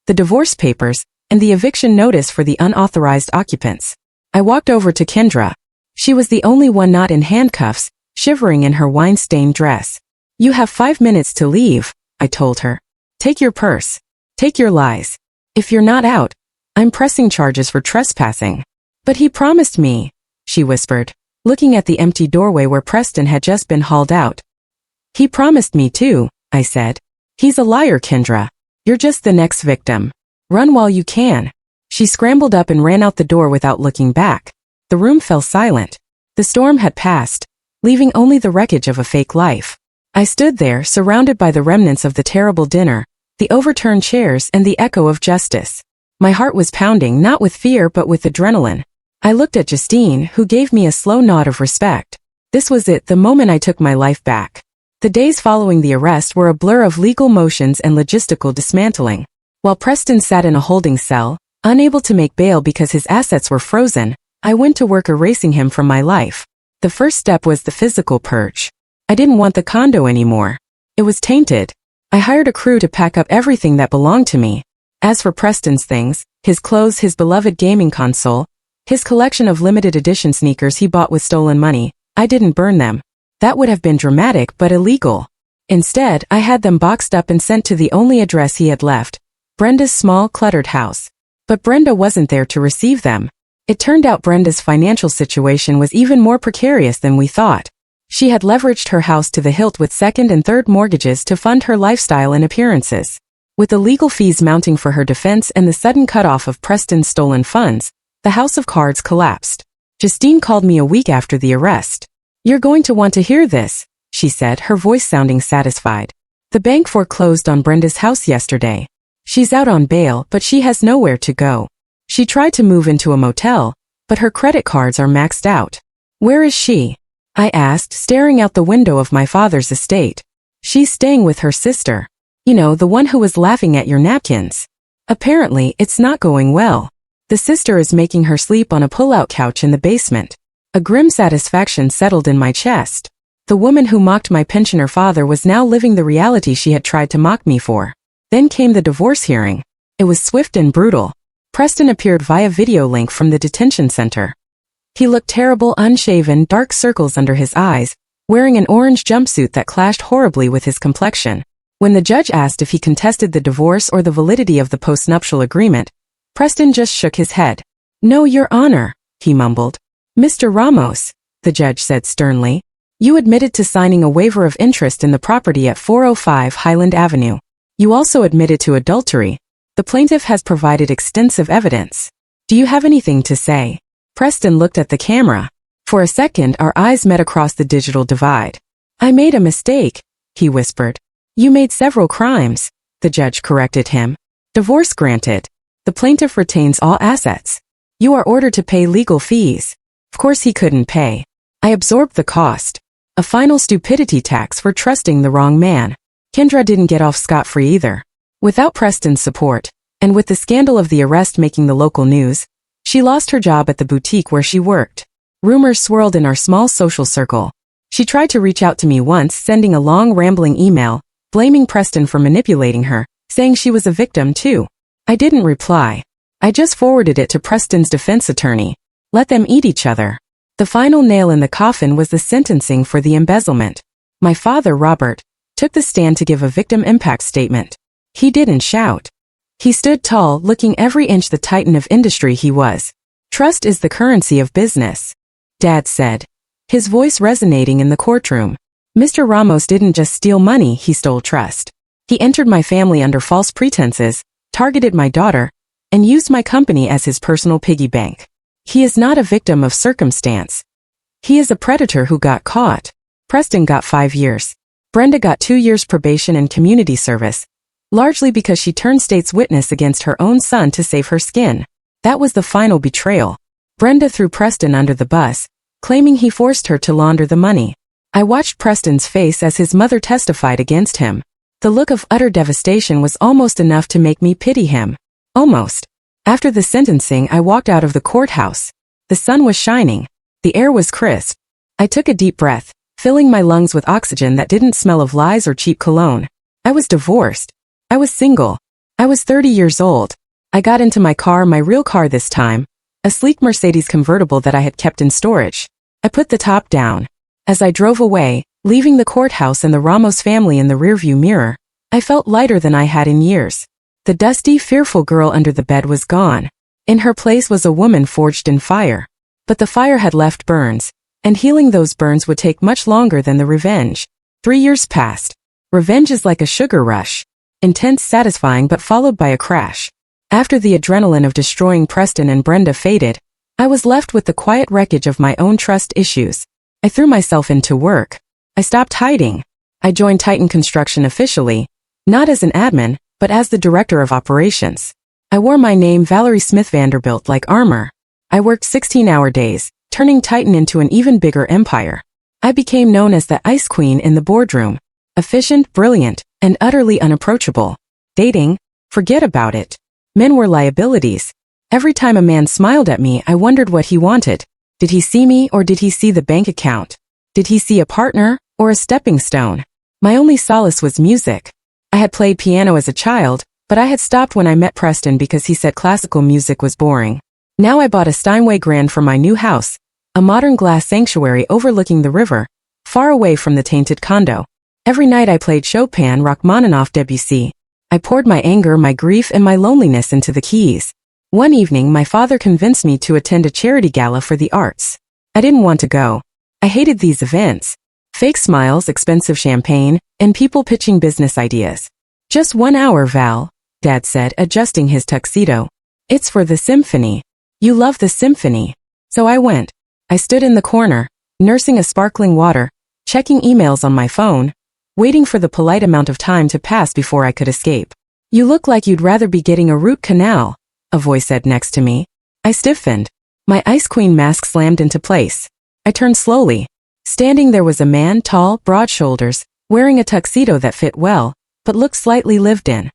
the divorce papers, and the eviction notice for the unauthorized occupants. I walked over to Kendra. She was the only one not in handcuffs, shivering in her wine-stained dress. You have 5 minutes to leave, I told her. Take your purse. Take your lies. If you're not out, I'm pressing charges for trespassing. But he promised me, she whispered, looking at the empty doorway where Preston had just been hauled out. He promised me too, I said. He's a liar, Kendra. You're just the next victim. Run while you can. She scrambled up and ran out the door without looking back. The room fell silent. The storm had passed, leaving only the wreckage of a fake life. I stood there, surrounded by the remnants of the terrible dinner, the overturned chairs and the echo of justice. My heart was pounding, not with fear but with adrenaline. I looked at Justine, who gave me a slow nod of respect. This was it, the moment I took my life back. The days following the arrest were a blur of legal motions and logistical dismantling. While Preston sat in a holding cell, unable to make bail because his assets were frozen, I went to work erasing him from my life. The first step was the physical purge. I didn't want the condo anymore. It was tainted. I hired a crew to pack up everything that belonged to me. As for Preston's things, his clothes, his beloved gaming console, his collection of limited edition sneakers he bought with stolen money, I didn't burn them. That would have been dramatic but illegal. Instead, I had them boxed up and sent to the only address he had left, Brenda's small, cluttered house. But Brenda wasn't there to receive them. It turned out Brenda's financial situation was even more precarious than we thought. She had leveraged her house to the hilt with second and third mortgages to fund her lifestyle and appearances. With the legal fees mounting for her defense and the sudden cutoff of Preston's stolen funds, the house of cards collapsed. Justine called me a week after the arrest. "You're going to want to hear this," she said, her voice sounding satisfied. "The bank foreclosed on Brenda's house yesterday. She's out on bail, but she has nowhere to go. She tried to move into a motel, but her credit cards are maxed out." "Where is she?" I asked, staring out the window of my father's estate. "She's staying with her sister. You know, the one who was laughing at your napkins. Apparently, it's not going well. The sister is making her sleep on a pull-out couch in the basement." A grim satisfaction settled in my chest. The woman who mocked my pensioner father was now living the reality she had tried to mock me for. Then came the divorce hearing. It was swift and brutal. Preston appeared via video link from the detention center. He looked terrible, unshaven, dark circles under his eyes, wearing an orange jumpsuit that clashed horribly with his complexion. When the judge asked if he contested the divorce or the validity of the postnuptial agreement, Preston just shook his head. "No, Your Honor," he mumbled. "Mr. Ramos," the judge said sternly, "you admitted to signing a waiver of interest in the property at 405 Highland Avenue. You also admitted to adultery. The plaintiff has provided extensive evidence. Do you have anything to say?" Preston looked at the camera. For a second, our eyes met across the digital divide. "I made a mistake," he whispered. "You made several crimes," the judge corrected him. "Divorce granted. The plaintiff retains all assets. You are ordered to pay legal fees." Of course he couldn't pay. I absorbed the cost. A final stupidity tax for trusting the wrong man. Kendra didn't get off scot-free either. Without Preston's support, and with the scandal of the arrest making the local news, she lost her job at the boutique where she worked. Rumors swirled in our small social circle. She tried to reach out to me once, sending a long rambling email, blaming Preston for manipulating her, saying she was a victim too. I didn't reply. I just forwarded it to Preston's defense attorney. Let them eat each other. The final nail in the coffin was the sentencing for the embezzlement. My father, Robert, took the stand to give a victim impact statement. He didn't shout. He stood tall, looking every inch the titan of industry he was. "Trust is the currency of business," Dad said, his voice resonating in the courtroom. Mr. Ramos didn't just steal money, he stole trust. He entered my family under false pretenses, targeted my daughter, and used my company as his personal piggy bank. He is not a victim of circumstance. He is a predator who got caught. Preston got 5 years. Brenda got 2 years probation and community service, largely because she turned state's witness against her own son to save her skin. That was the final betrayal. Brenda threw Preston under the bus, claiming he forced her to launder the money. I watched Preston's face as his mother testified against him. The look of utter devastation was almost enough to make me pity him. Almost. After the sentencing, I walked out of the courthouse. The sun was shining. The air was crisp. I took a deep breath, filling my lungs with oxygen that didn't smell of lies or cheap cologne. I was divorced. I was single. I was 30 years old. I got into my car, my real car this time, a sleek Mercedes convertible that I had kept in storage. I put the top down. As I drove away, leaving the courthouse and the Ramos family in the rearview mirror, I felt lighter than I had in years. The dusty, fearful girl under the bed was gone. In her place was a woman forged in fire. But the fire had left burns, and healing those burns would take much longer than the revenge. 3 years passed. Revenge is like a sugar rush. Intense, satisfying, but followed by a crash. After the adrenaline of destroying Preston and Brenda faded, I was left with the quiet wreckage of my own trust issues. I threw myself into work. I stopped hiding. I joined Titan Construction officially, not as an admin, but as the director of operations. I wore my name Valerie Smith Vanderbilt like armor. I worked 16-hour days, turning Titan into an even bigger empire. I became known as the Ice Queen in the boardroom. Efficient, brilliant, and utterly unapproachable. Dating? Forget about it. Men were liabilities. Every time a man smiled at me, I wondered what he wanted. Did he see me or did he see the bank account? Did he see a partner or a stepping stone? My only solace was music. I had played piano as a child, but I had stopped when I met Preston because he said classical music was boring. Now I bought a Steinway Grand for my new house, a modern glass sanctuary overlooking the river, far away from the tainted condo. Every night I played Chopin, Rachmaninoff, Debussy. I poured my anger, my grief, and my loneliness into the keys. One evening, my father convinced me to attend a charity gala for the arts. I didn't want to go. I hated these events. Fake smiles, expensive champagne, and people pitching business ideas. Just 1 hour, Val, Dad said, adjusting his tuxedo. It's for the symphony. You love the symphony. So I went. I stood in the corner, nursing a sparkling water, checking emails on my phone, waiting for the polite amount of time to pass before I could escape. You look like you'd rather be getting a root canal, a voice said next to me. I stiffened. My Ice Queen mask slammed into place. I turned slowly. Standing there was a man, tall, broad shoulders, wearing a tuxedo that fit well, but looked slightly lived in.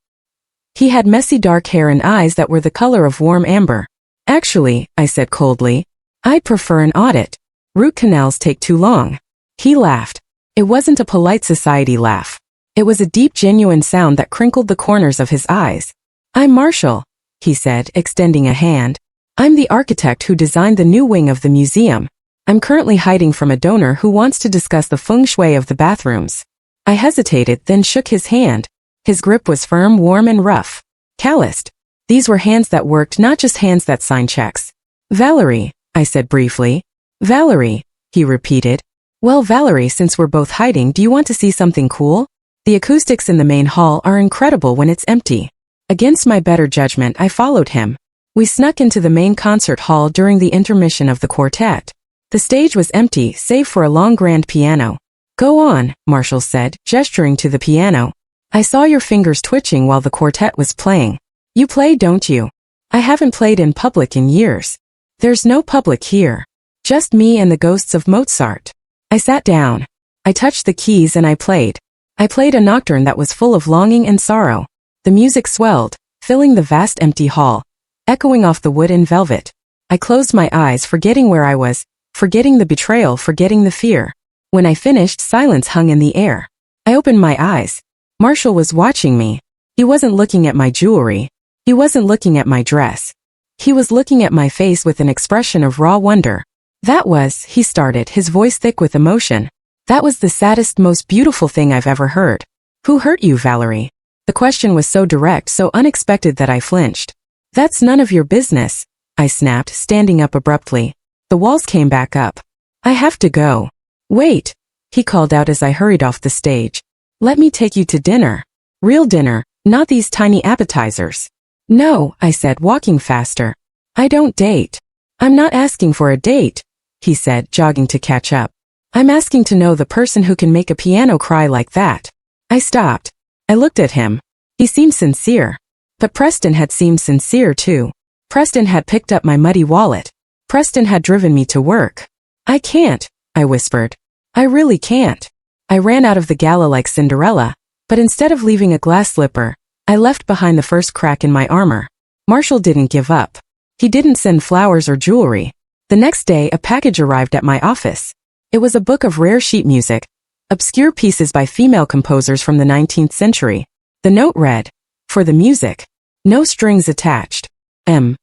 He had messy dark hair and eyes that were the color of warm amber. Actually, I said coldly, I'd prefer an audit. Root canals take too long. He laughed. It wasn't a polite society laugh. It was a deep, genuine sound that crinkled the corners of his eyes. I'm Marshall, he said, extending a hand. I'm the architect who designed the new wing of the museum. I'm currently hiding from a donor who wants to discuss the feng shui of the bathrooms. I hesitated, then shook his hand. His grip was firm, warm, and rough. Calloused. These were hands that worked, not just hands that signed checks. Valerie, I said briefly. Valerie, he repeated. Well, Valerie, since we're both hiding, do you want to see something cool? The acoustics in the main hall are incredible when it's empty. Against my better judgment, I followed him. We snuck into the main concert hall during the intermission of the quartet. The stage was empty, save for a long grand piano. Go on, Marshall said, gesturing to the piano. I saw your fingers twitching while the quartet was playing. You play, don't you? I haven't played in public in years. There's no public here. Just me and the ghosts of Mozart. I sat down. I touched the keys and I played. I played a nocturne that was full of longing and sorrow. The music swelled, filling the vast empty hall, echoing off the wood and velvet. I closed my eyes, forgetting where I was, forgetting the betrayal, forgetting the fear. When I finished, silence hung in the air. I opened my eyes. Marshall was watching me. He wasn't looking at my jewelry. He wasn't looking at my dress. He was looking at my face with an expression of raw wonder. That was, he started, his voice thick with emotion. That was the saddest, most beautiful thing I've ever heard. Who hurt you, Valerie? The question was so direct, so unexpected that I flinched. That's none of your business, I snapped, standing up abruptly. The walls came back up. I have to go. Wait, he called out as I hurried off the stage. Let me take you to dinner. Real dinner, not these tiny appetizers. No, I said, walking faster. I don't date. I'm not asking for a date, he said, jogging to catch up. I'm asking to know the person who can make a piano cry like that. I stopped. I looked at him. He seemed sincere. But Preston had seemed sincere too. Preston had picked up my muddy wallet. Preston had driven me to work. I can't, I whispered. I really can't. I ran out of the gala like Cinderella, but instead of leaving a glass slipper, I left behind the first crack in my armor. Marshall didn't give up. He didn't send flowers or jewelry. The next day, a package arrived at my office. It was a book of rare sheet music, obscure pieces by female composers from the 19th century. The note read, "For the music. No strings attached. M."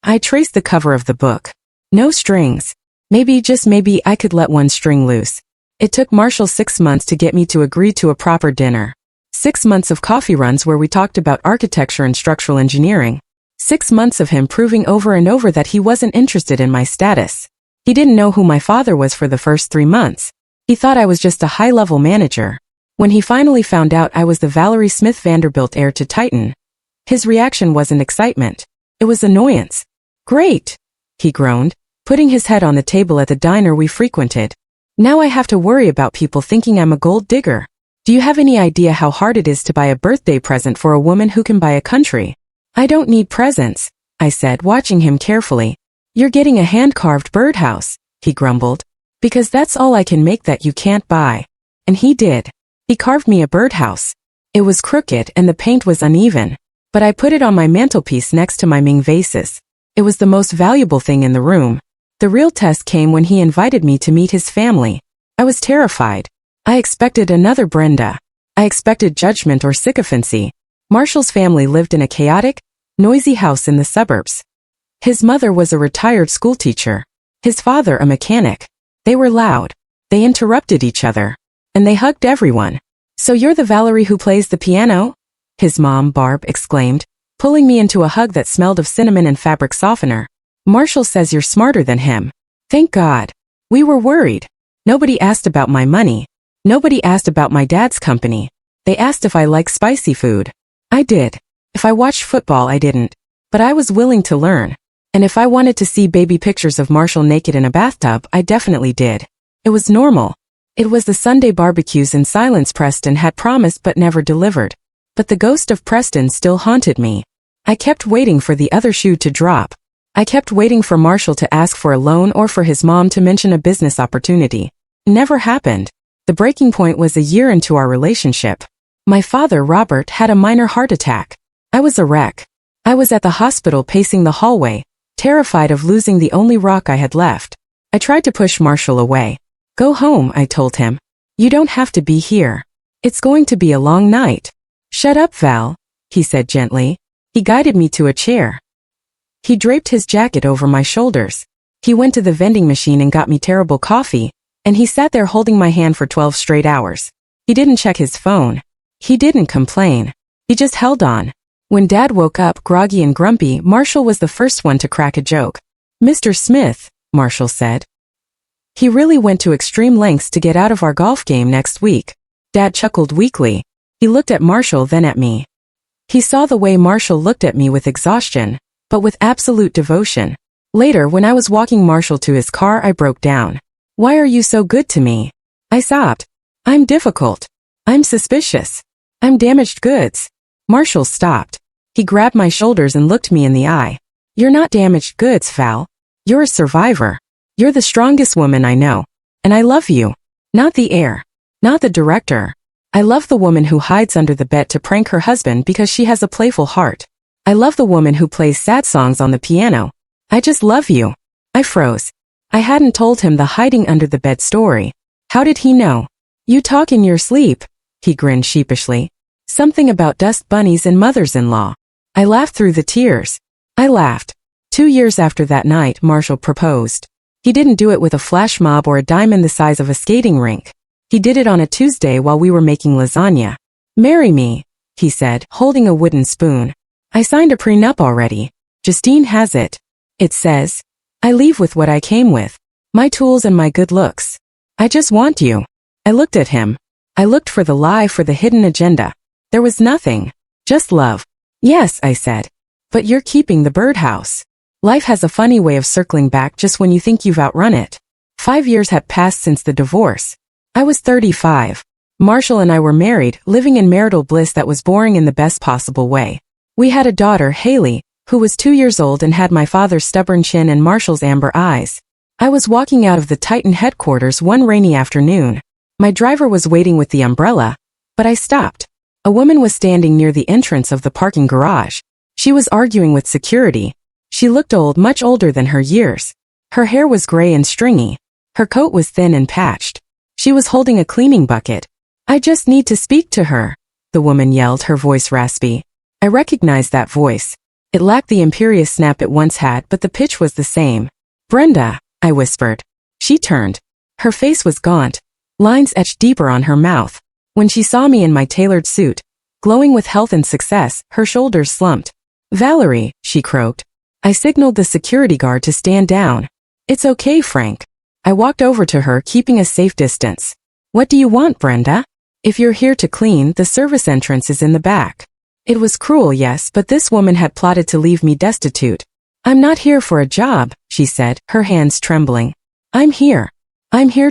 I traced the cover of the book. No strings. Maybe, just maybe, I could let one string loose. It took Marshall 6 months to get me to agree to a proper dinner. 6 months of coffee runs where we talked about architecture and structural engineering. 6 months of him proving over and over that he wasn't interested in my status. He didn't know who my father was for the first 3 months. He thought I was just a high-level manager. When he finally found out I was the Valerie Smith Vanderbilt heir to Titan, his reaction wasn't excitement. It was annoyance. "Great," he groaned, putting his head on the table at the diner we frequented. "Now I have to worry about people thinking I'm a gold digger. Do you have any idea how hard it is to buy a birthday present for a woman who can buy a country?" "I don't need presents," I said, watching him carefully. "You're getting a hand-carved birdhouse," he grumbled. "Because that's all I can make that you can't buy." And he did. He carved me a birdhouse. It was crooked and the paint was uneven, but I put it on my mantelpiece next to my Ming vases. It was the most valuable thing in the room. The real test came when he invited me to meet his family. I was terrified. I expected another Brenda. I expected judgment or sycophancy. Marshall's family lived in a chaotic, noisy house in the suburbs. His mother was a retired schoolteacher. His father a mechanic. They were loud. They interrupted each other. And they hugged everyone. "So you're the Valerie who plays the piano?" his mom, Barb, exclaimed, pulling me into a hug that smelled of cinnamon and fabric softener. "Marshall says you're smarter than him." Thank God. We were worried. Nobody asked about my money. Nobody asked about my dad's company. They asked if I liked spicy food. I did. If I watched football, I didn't. But I was willing to learn. And if I wanted to see baby pictures of Marshall naked in a bathtub, I definitely did. It was normal. It was the Sunday barbecues in silence Preston had promised but never delivered. But the ghost of Preston still haunted me. I kept waiting for the other shoe to drop. I kept waiting for Marshall to ask for a loan or for his mom to mention a business opportunity. It never happened. The breaking point was a year into our relationship. My father, Robert, had a minor heart attack. I was a wreck. I was at the hospital pacing the hallway, terrified of losing the only rock I had left. I tried to push Marshall away. "Go home," I told him. "You don't have to be here. It's going to be a long night." "Shut up, Val," he said gently. He guided me to a chair. He draped his jacket over my shoulders. He went to the vending machine and got me terrible coffee, and he sat there holding my hand for 12 straight hours. He didn't check his phone. He didn't complain. He just held on. When Dad woke up groggy and grumpy, Marshall was the first one to crack a joke. "Mr. Smith," Marshall said. "He really went to extreme lengths to get out of our golf game next week." Dad chuckled weakly. He looked at Marshall, then at me. He saw the way Marshall looked at me with exhaustion, but with absolute devotion. Later, when I was walking Marshall to his car, I broke down. "Why are you so good to me?" I sobbed. "I'm difficult. I'm suspicious. I'm damaged goods." Marshall stopped. He grabbed my shoulders and looked me in the eye. "You're not damaged goods, Val. You're a survivor. You're the strongest woman I know. And I love you. Not the heir. Not the director. I love the woman who hides under the bed to prank her husband because she has a playful heart. I love the woman who plays sad songs on the piano. I just love you." I froze. I hadn't told him the hiding under the bed story. How did he know? "You talk in your sleep," he grinned sheepishly. "Something about dust bunnies and mothers-in-law." I laughed through the tears. I laughed. 2 years after that night, Marshall proposed. He didn't do it with a flash mob or a diamond the size of a skating rink. He did it on a Tuesday while we were making lasagna. "Marry me," he said, holding a wooden spoon. "I signed a prenup already. Justine has it. It says, I leave with what I came with. My tools and my good looks. I just want you." I looked at him. I looked for the lie, for the hidden agenda. There was nothing. Just love. "Yes," I said. "But you're keeping the birdhouse." Life has a funny way of circling back just when you think you've outrun it. 5 years had passed since the divorce. I was 35. Marshall and I were married, living in marital bliss that was boring in the best possible way. We had a daughter, Haley, who was 2 years old and had my father's stubborn chin and Marshall's amber eyes. I was walking out of the Titan headquarters one rainy afternoon. My driver was waiting with the umbrella, but I stopped. A woman was standing near the entrance of the parking garage. She was arguing with security. She looked old, much older than her years. Her hair was gray and stringy. Her coat was thin and patched. She was holding a cleaning bucket. "I just need to speak to her," the woman yelled, her voice raspy. I recognized that voice. It lacked the imperious snap it once had, but the pitch was the same. "Brenda," I whispered. She turned. Her face was gaunt. Lines etched deeper on her mouth. When she saw me in my tailored suit, glowing with health and success, her shoulders slumped. "Valerie," she croaked. I signaled the security guard to stand down. "It's okay, Frank." I walked over to her, keeping a safe distance. "What do you want, Brenda?" "If you're here to clean, the service entrance is in the back." It was cruel, yes, but this woman had plotted to leave me destitute. "I'm not here for a job," she said, her hands trembling. I'm here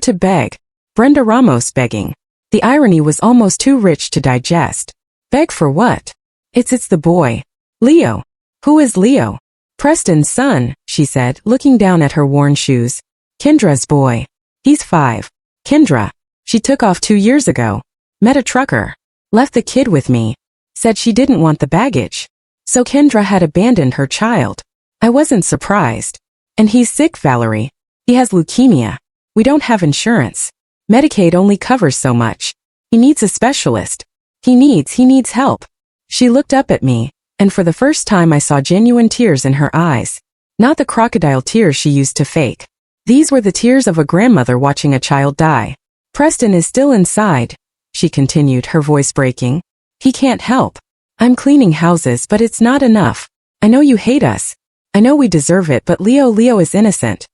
to beg." Brenda Ramos begging. The irony was almost too rich to digest. Beg for what? It's the boy. Leo. Who is Leo? Preston's son, she said, looking down at her worn shoes. Kendra's boy. He's 5. Kendra. She took off 2 years ago. Met a trucker. Left the kid with me. Said she didn't want the baggage. So Kendra had abandoned her child. I wasn't surprised. And he's sick, Valerie. He has leukemia. We don't have insurance. Medicaid only covers so much. He needs a specialist. He needs help. She looked up at me, and for the first time I saw genuine tears in her eyes. Not the crocodile tears she used to fake. These were the tears of a grandmother watching a child die. Preston is still inside, she continued, her voice breaking. He can't help. I'm cleaning houses, but it's not enough. I know you hate us. I know we deserve it, but Leo is innocent.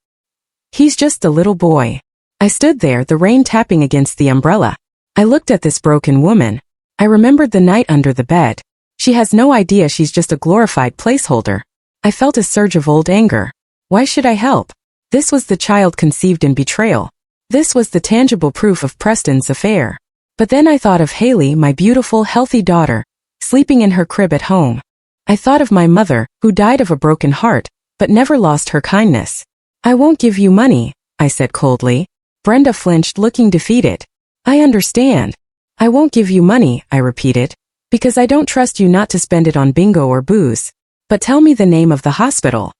He's just a little boy. I stood there, the rain tapping against the umbrella. I looked at this broken woman. I remembered the night under the bed. She has no idea she's just a glorified placeholder. I felt a surge of old anger. Why should I help? This was the child conceived in betrayal. This was the tangible proof of Preston's affair. But then I thought of Haley, my beautiful, healthy daughter, sleeping in her crib at home. I thought of my mother, who died of a broken heart, but never lost her kindness. I won't give you money, I said coldly. Brenda flinched, looking defeated. I understand. I won't give you money, I repeated, because I don't trust you not to spend it on bingo or booze. But tell me the name of the hospital.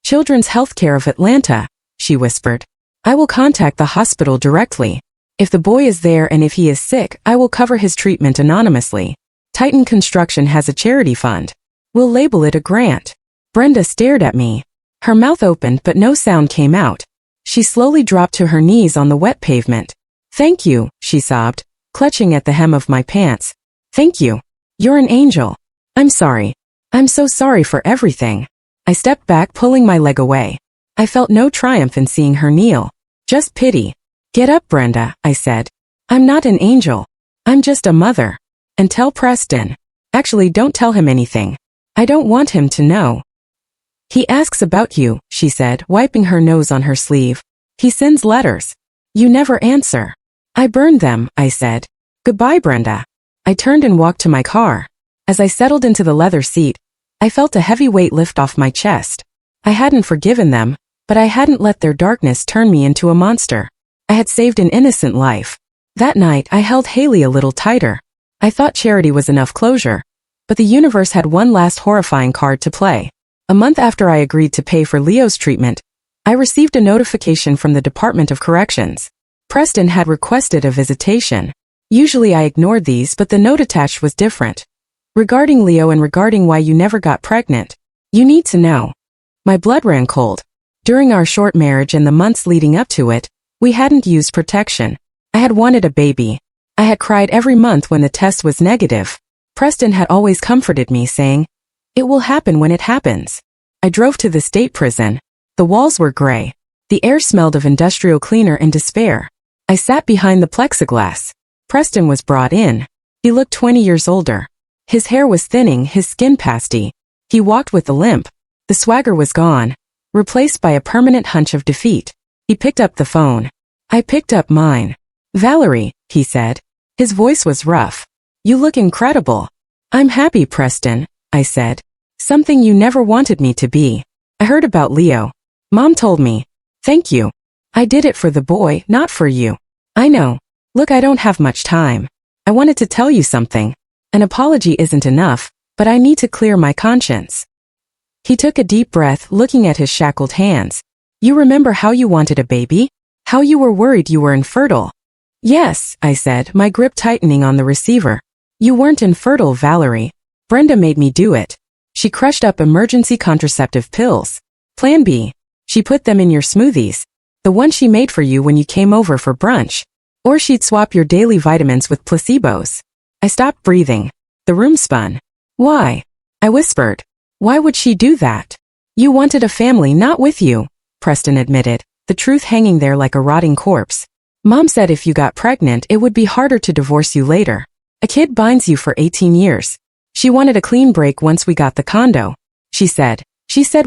Children's Healthcare of Atlanta, she whispered. I will contact the hospital directly. If the boy is there and if he is sick, I will cover his treatment anonymously. Titan Construction has a charity fund. We'll label it a grant. Brenda stared at me. Her mouth opened but no sound came out. She slowly dropped to her knees on the wet pavement. Thank you, she sobbed, clutching at the hem of my pants. Thank you. You're an angel. I'm sorry. I'm so sorry for everything. I stepped back, pulling my leg away. I felt no triumph in seeing her kneel. Just pity. Get up, Brenda, I said. I'm not an angel. I'm just a mother. And tell Preston. Actually, don't tell him anything. I don't want him to know. He asks about you, she said, wiping her nose on her sleeve. He sends letters. You never answer. I burned them, I said. Goodbye, Brenda. I turned and walked to my car. As I settled into the leather seat, I felt a heavy weight lift off my chest. I hadn't forgiven them, but I hadn't let their darkness turn me into a monster. I had saved an innocent life. That night, I held Haley a little tighter. I thought charity was enough closure, but the universe had one last horrifying card to play. A month after I agreed to pay for Leo's treatment, I received a notification from the Department of Corrections. Preston had requested a visitation. Usually I ignored these, but the note attached was different. Regarding Leo and regarding why you never got pregnant. You need to know. My blood ran cold. During our short marriage and the months leading up to it, we hadn't used protection. I had wanted a baby. I had cried every month when the test was negative. Preston had always comforted me, saying, "It will happen when it happens." I drove to the state prison. The walls were gray. The air smelled of industrial cleaner and despair. I sat behind the plexiglass. Preston was brought in. He looked 20 years older. His hair was thinning, his skin pasty. He walked with a limp. The swagger was gone, replaced by a permanent hunch of defeat. He picked up the phone. I picked up mine. "Valerie," he said. His voice was rough. "You look incredible." "I'm happy, Preston," I said. "Something you never wanted me to be. I heard about Leo. Mom told me. Thank you. I did it for the boy, not for you. I know. Look, I don't have much time. I wanted to tell you something. An apology isn't enough, but I need to clear my conscience." He took a deep breath, looking at his shackled hands. "You remember how you wanted a baby? How you were worried you were infertile?" "Yes," I said, my grip tightening on the receiver. "You weren't infertile, Valerie. Brenda made me do it. She crushed up emergency contraceptive pills. Plan B. She put them in your smoothies. The one she made for you when you came over for brunch. Or she'd swap your daily vitamins with placebos. I stopped breathing. The room spun. Why? I whispered. Why would she do that? You wanted a family not with you, Preston admitted, the truth hanging there like a rotting corpse. Mom said if you got pregnant it would be harder to divorce you later. A kid binds you for 18 years. She wanted a clean break once we got the condo. She said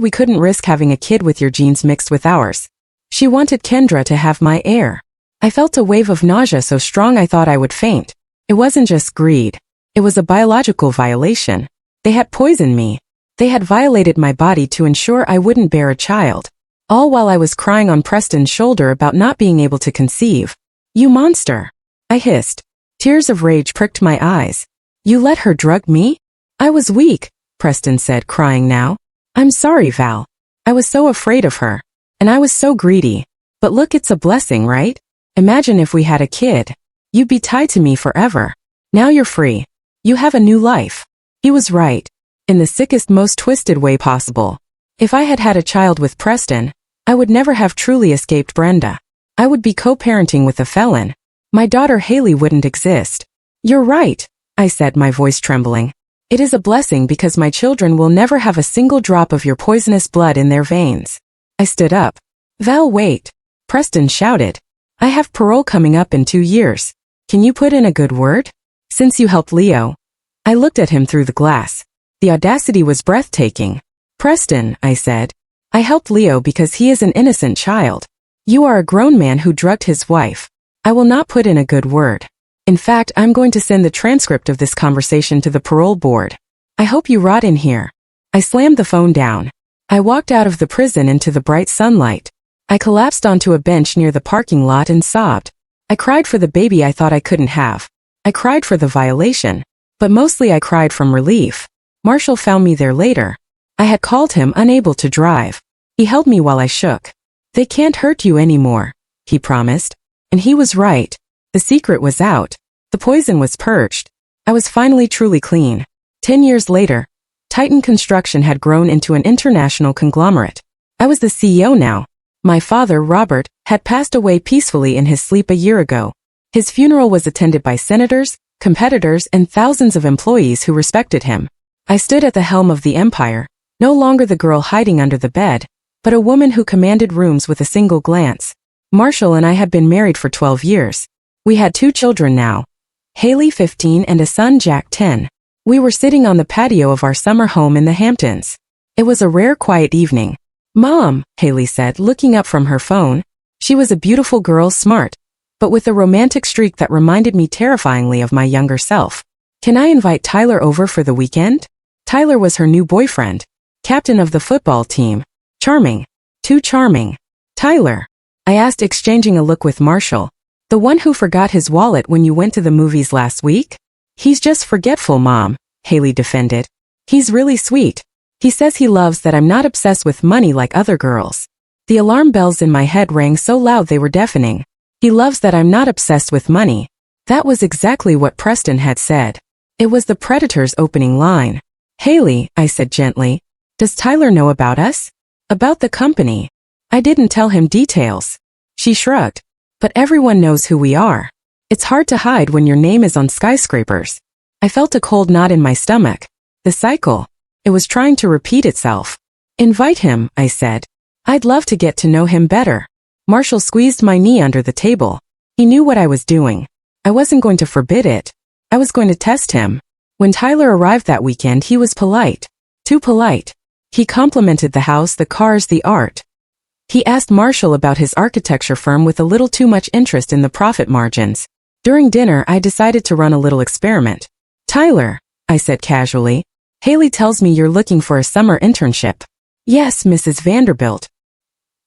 we couldn't risk having a kid with your genes mixed with ours. She wanted Kendra to have my heir. I felt a wave of nausea so strong I thought I would faint. It wasn't just greed. It was a biological violation. They had poisoned me. They had violated my body to ensure I wouldn't bear a child. All while I was crying on Preston's shoulder about not being able to conceive. You monster! I hissed. Tears of rage pricked my eyes. You let her drug me? I was weak, Preston said, crying now. I'm sorry, Val. I was so afraid of her. And I was so greedy. But look, it's a blessing, right? Imagine if we had a kid. You'd be tied to me forever. Now you're free. You have a new life. He was right. In the sickest, most twisted way possible. If I had had a child with Preston, I would never have truly escaped Brenda. I would be co-parenting with a felon. My daughter Haley wouldn't exist. You're right, I said, my voice trembling. It is a blessing because my children will never have a single drop of your poisonous blood in their veins. I stood up. Val, wait. Preston shouted. I have parole coming up in 2 years. Can you put in a good word? Since you helped Leo. I looked at him through the glass. The audacity was breathtaking. Preston, I said. I helped Leo because he is an innocent child. You are a grown man who drugged his wife. I will not put in a good word. In fact, I'm going to send the transcript of this conversation to the parole board. I hope you rot in here. I slammed the phone down. I walked out of the prison into the bright sunlight. I collapsed onto a bench near the parking lot and sobbed. I cried for the baby I thought I couldn't have. I cried for the violation. But mostly I cried from relief. Marshall found me there later. I had called him unable to drive. He held me while I shook. They can't hurt you anymore, he promised. And he was right. The secret was out. The poison was purged. I was finally truly clean. 10 years later, Titan Construction had grown into an international conglomerate. I was the CEO now. My father, Robert, had passed away peacefully in his sleep a year ago. His funeral was attended by senators, competitors, and thousands of employees who respected him. I stood at the helm of the empire, no longer the girl hiding under the bed, but a woman who commanded rooms with a single glance. Marshall and I had been married for 12 years. We had 2 children now. Haley, 15, and a son, Jack, 10. We were sitting on the patio of our summer home in the Hamptons. It was a rare, quiet evening. Mom, Haley said, looking up from her phone. She was a beautiful girl, smart, but with a romantic streak that reminded me terrifyingly of my younger self. Can I invite Tyler over for the weekend? Tyler was her new boyfriend. Captain of the football team. Charming. Too charming. Tyler, I asked, exchanging a look with Marshall. The one who forgot his wallet when you went to the movies last week? He's just forgetful, Mom, Haley defended. He's really sweet. He says he loves that I'm not obsessed with money like other girls. The alarm bells in my head rang so loud they were deafening. He loves that I'm not obsessed with money. That was exactly what Preston had said. It was the Predator's opening line. Haley, I said gently, does Tyler know about us? About the company? I didn't tell him details. She shrugged. But everyone knows who we are. It's hard to hide when your name is on skyscrapers. I felt a cold knot in my stomach. The cycle. It was trying to repeat itself. Invite him, I said. I'd love to get to know him better. Marshall squeezed my knee under the table. He knew what I was doing. I wasn't going to forbid it. I was going to test him. When Tyler arrived that weekend, he was polite. Too polite. He complimented the house, the cars, the art. He asked Marshall about his architecture firm with a little too much interest in the profit margins. During dinner, I decided to run a little experiment. Tyler, I said casually, Haley tells me you're looking for a summer internship. Yes, Mrs. Vanderbilt.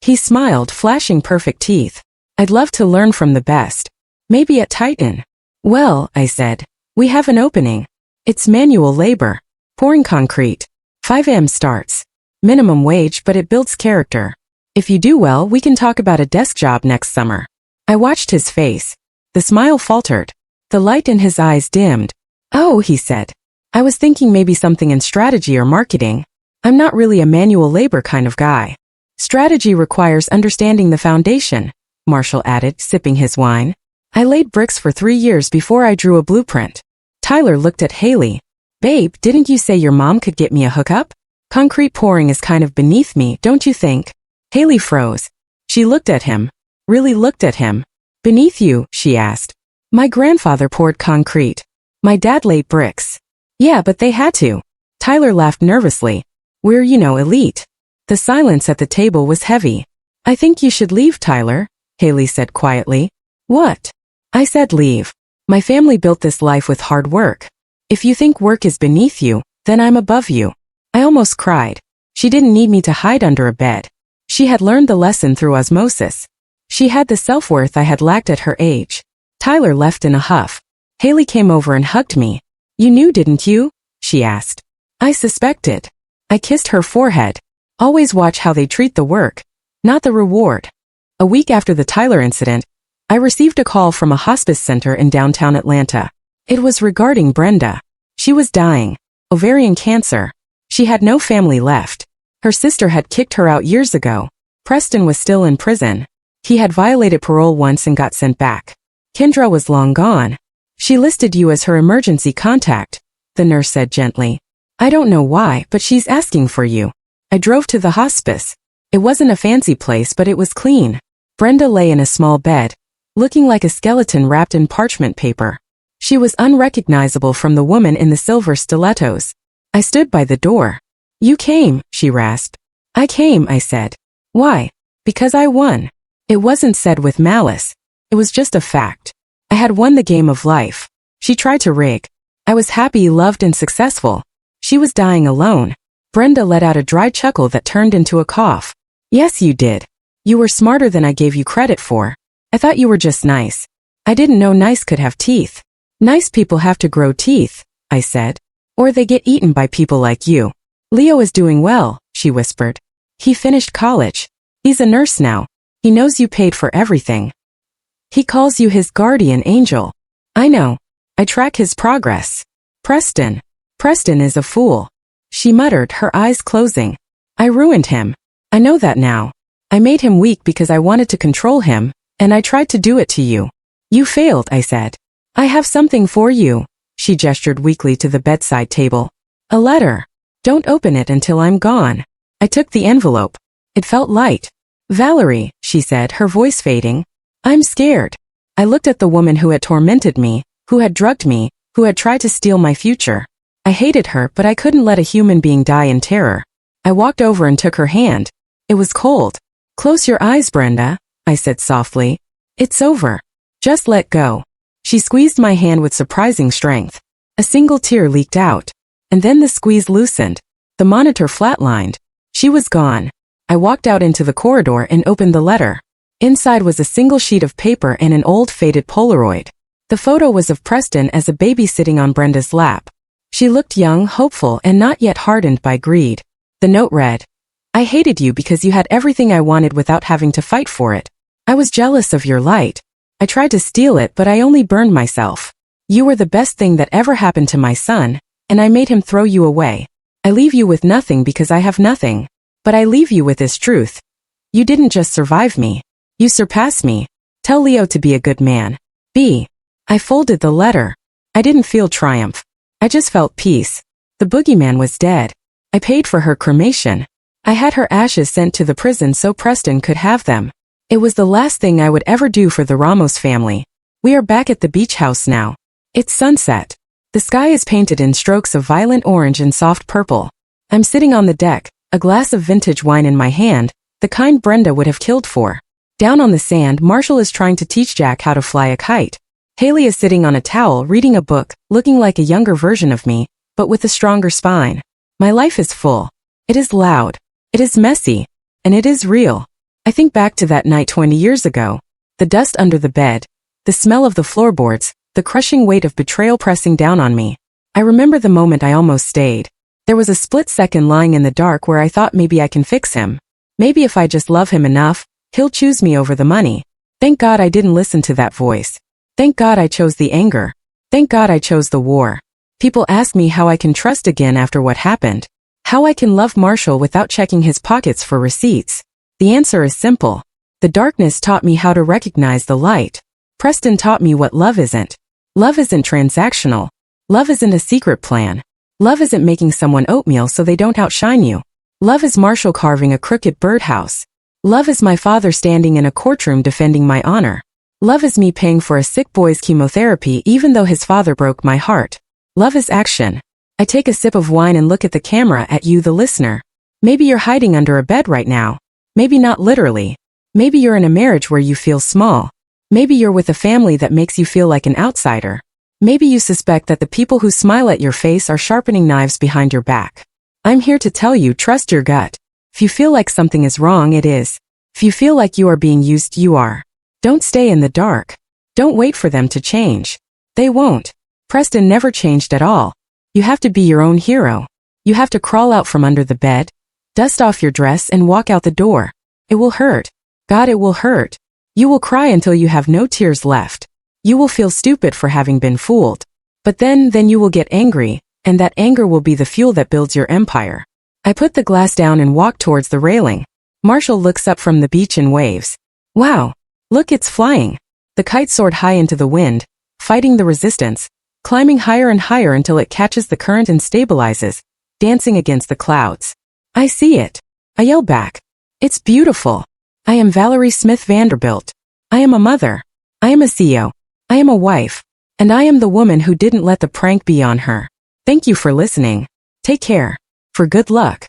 He smiled, flashing perfect teeth. I'd love to learn from the best. Maybe at Titan. Well, I said, we have an opening. It's manual labor. Pouring concrete. 5 a.m. starts. Minimum wage, but it builds character. If you do well, we can talk about a desk job next summer. I watched his face. The smile faltered. The light in his eyes dimmed. Oh, he said. I was thinking maybe something in strategy or marketing. I'm not really a manual labor kind of guy. Strategy requires understanding the foundation, Marshall added, sipping his wine. I laid bricks for 3 years before I drew a blueprint. Tyler looked at Haley. Babe, didn't you say your mom could get me a hookup? Concrete pouring is kind of beneath me, don't you think? Haley froze. She looked at him. Really looked at him. Beneath you, she asked. My grandfather poured concrete. My dad laid bricks. Yeah, but they had to. Tyler laughed nervously. We're, elite. The silence at the table was heavy. I think you should leave, Tyler, Haley said quietly. What? I said leave. My family built this life with hard work. If you think work is beneath you, then I'm above you. I almost cried. She didn't need me to hide under a bed. She had learned the lesson through osmosis. She had the self-worth I had lacked at her age. Tyler left in a huff. Haley came over and hugged me. You knew, didn't you? She asked. I suspected. I kissed her forehead. Always watch how they treat the work, not the reward. A week after the Tyler incident, I received a call from a hospice center in downtown Atlanta. It was regarding Brenda. She was dying. Ovarian cancer. She had no family left. Her sister had kicked her out years ago. Preston was still in prison. He had violated parole once and got sent back. Kendra was long gone. She listed you as her emergency contact, the nurse said gently. I don't know why, but she's asking for you. I drove to the hospice. It wasn't a fancy place, but it was clean. Brenda lay in a small bed, looking like a skeleton wrapped in parchment paper. She was unrecognizable from the woman in the silver stilettos. I stood by the door. You came, she rasped. I came, I said. Why? Because I won. It wasn't said with malice. It was just a fact. I had won the game of life. She tried to rig. I was happy, loved, and successful. She was dying alone. Brenda let out a dry chuckle that turned into a cough. Yes, you did. You were smarter than I gave you credit for. I thought you were just nice. I didn't know nice could have teeth. Nice people have to grow teeth, I said. Or they get eaten by people like you. Leo is doing well, she whispered. He finished college. He's a nurse now. He knows you paid for everything. He calls you his guardian angel. I know. I track his progress. Preston is a fool. She muttered, her eyes closing. I ruined him. I know that now. I made him weak because I wanted to control him, and I tried to do it to you. You failed, I said. I have something for you. She gestured weakly to the bedside table. A letter. Don't open it until I'm gone. I took the envelope. It felt light. Valerie, she said, her voice fading. I'm scared. I looked at the woman who had tormented me, who had drugged me, who had tried to steal my future. I hated her, but I couldn't let a human being die in terror. I walked over and took her hand. It was cold. Close your eyes, Brenda, I said softly. It's over. Just let go. She squeezed my hand with surprising strength. A single tear leaked out. And then the squeeze loosened. The monitor flatlined. She was gone. I walked out into the corridor and opened the letter. Inside was a single sheet of paper and an old faded Polaroid. The photo was of Preston as a baby sitting on Brenda's lap. She looked young, hopeful, and not yet hardened by greed. The note read, I hated you because you had everything I wanted without having to fight for it. I was jealous of your light. I tried to steal it, but I only burned myself. You were the best thing that ever happened to my son, and I made him throw you away. I leave you with nothing because I have nothing. But I leave you with this truth. You didn't just survive me. You surpassed me. Tell Leo to be a good man. I folded the letter. I didn't feel triumph. I just felt peace. The boogeyman was dead. I paid for her cremation. I had her ashes sent to the prison so Preston could have them. It was the last thing I would ever do for the Ramos family. We are back at the beach house now. It's sunset. The sky is painted in strokes of violent orange and soft purple. I'm sitting on the deck, a glass of vintage wine in my hand, the kind Brenda would have killed for. Down on the sand, Marshall is trying to teach Jack how to fly a kite. Haley is sitting on a towel reading a book, looking like a younger version of me, but with a stronger spine. My life is full. It is loud. It is messy. And it is real. I think back to that night 20 years ago. The dust under the bed. The smell of the floorboards. The crushing weight of betrayal pressing down on me. I remember the moment I almost stayed. There was a split second lying in the dark where I thought maybe I can fix him. Maybe if I just love him enough, he'll choose me over the money. Thank God I didn't listen to that voice. Thank God I chose the anger. Thank God I chose the war. People ask me how I can trust again after what happened. How I can love Marshall without checking his pockets for receipts. The answer is simple. The darkness taught me how to recognize the light. Preston taught me what love isn't. Love isn't transactional. Love isn't a secret plan. Love isn't making someone oatmeal so they don't outshine you. Love is Marshall carving a crooked birdhouse. Love is my father standing in a courtroom defending my honor. Love is me paying for a sick boy's chemotherapy even though his father broke my heart. Love is action. I take a sip of wine and look at the camera at you, the listener. Maybe you're hiding under a bed right now. Maybe not literally. Maybe you're in a marriage where you feel small. Maybe you're with a family that makes you feel like an outsider. Maybe you suspect that the people who smile at your face are sharpening knives behind your back. I'm here to tell you, trust your gut. If you feel like something is wrong, it is. If you feel like you are being used, you are. Don't stay in the dark. Don't wait for them to change. They won't. Preston never changed at all. You have to be your own hero. You have to crawl out from under the bed, dust off your dress and walk out the door. It will hurt. God, it will hurt. You will cry until you have no tears left. You will feel stupid for having been fooled. But then you will get angry, and that anger will be the fuel that builds your empire. I put the glass down and walk towards the railing. Marshall looks up from the beach and waves. Wow. Look, it's flying. The kite soared high into the wind, fighting the resistance, climbing higher and higher until it catches the current and stabilizes, dancing against the clouds. I see it. I yell back. It's beautiful. I am Valerie Smith Vanderbilt. I am a mother. I am a CEO. I am a wife. And I am the woman who didn't let the prank be on her. Thank you for listening. Take care. For good luck.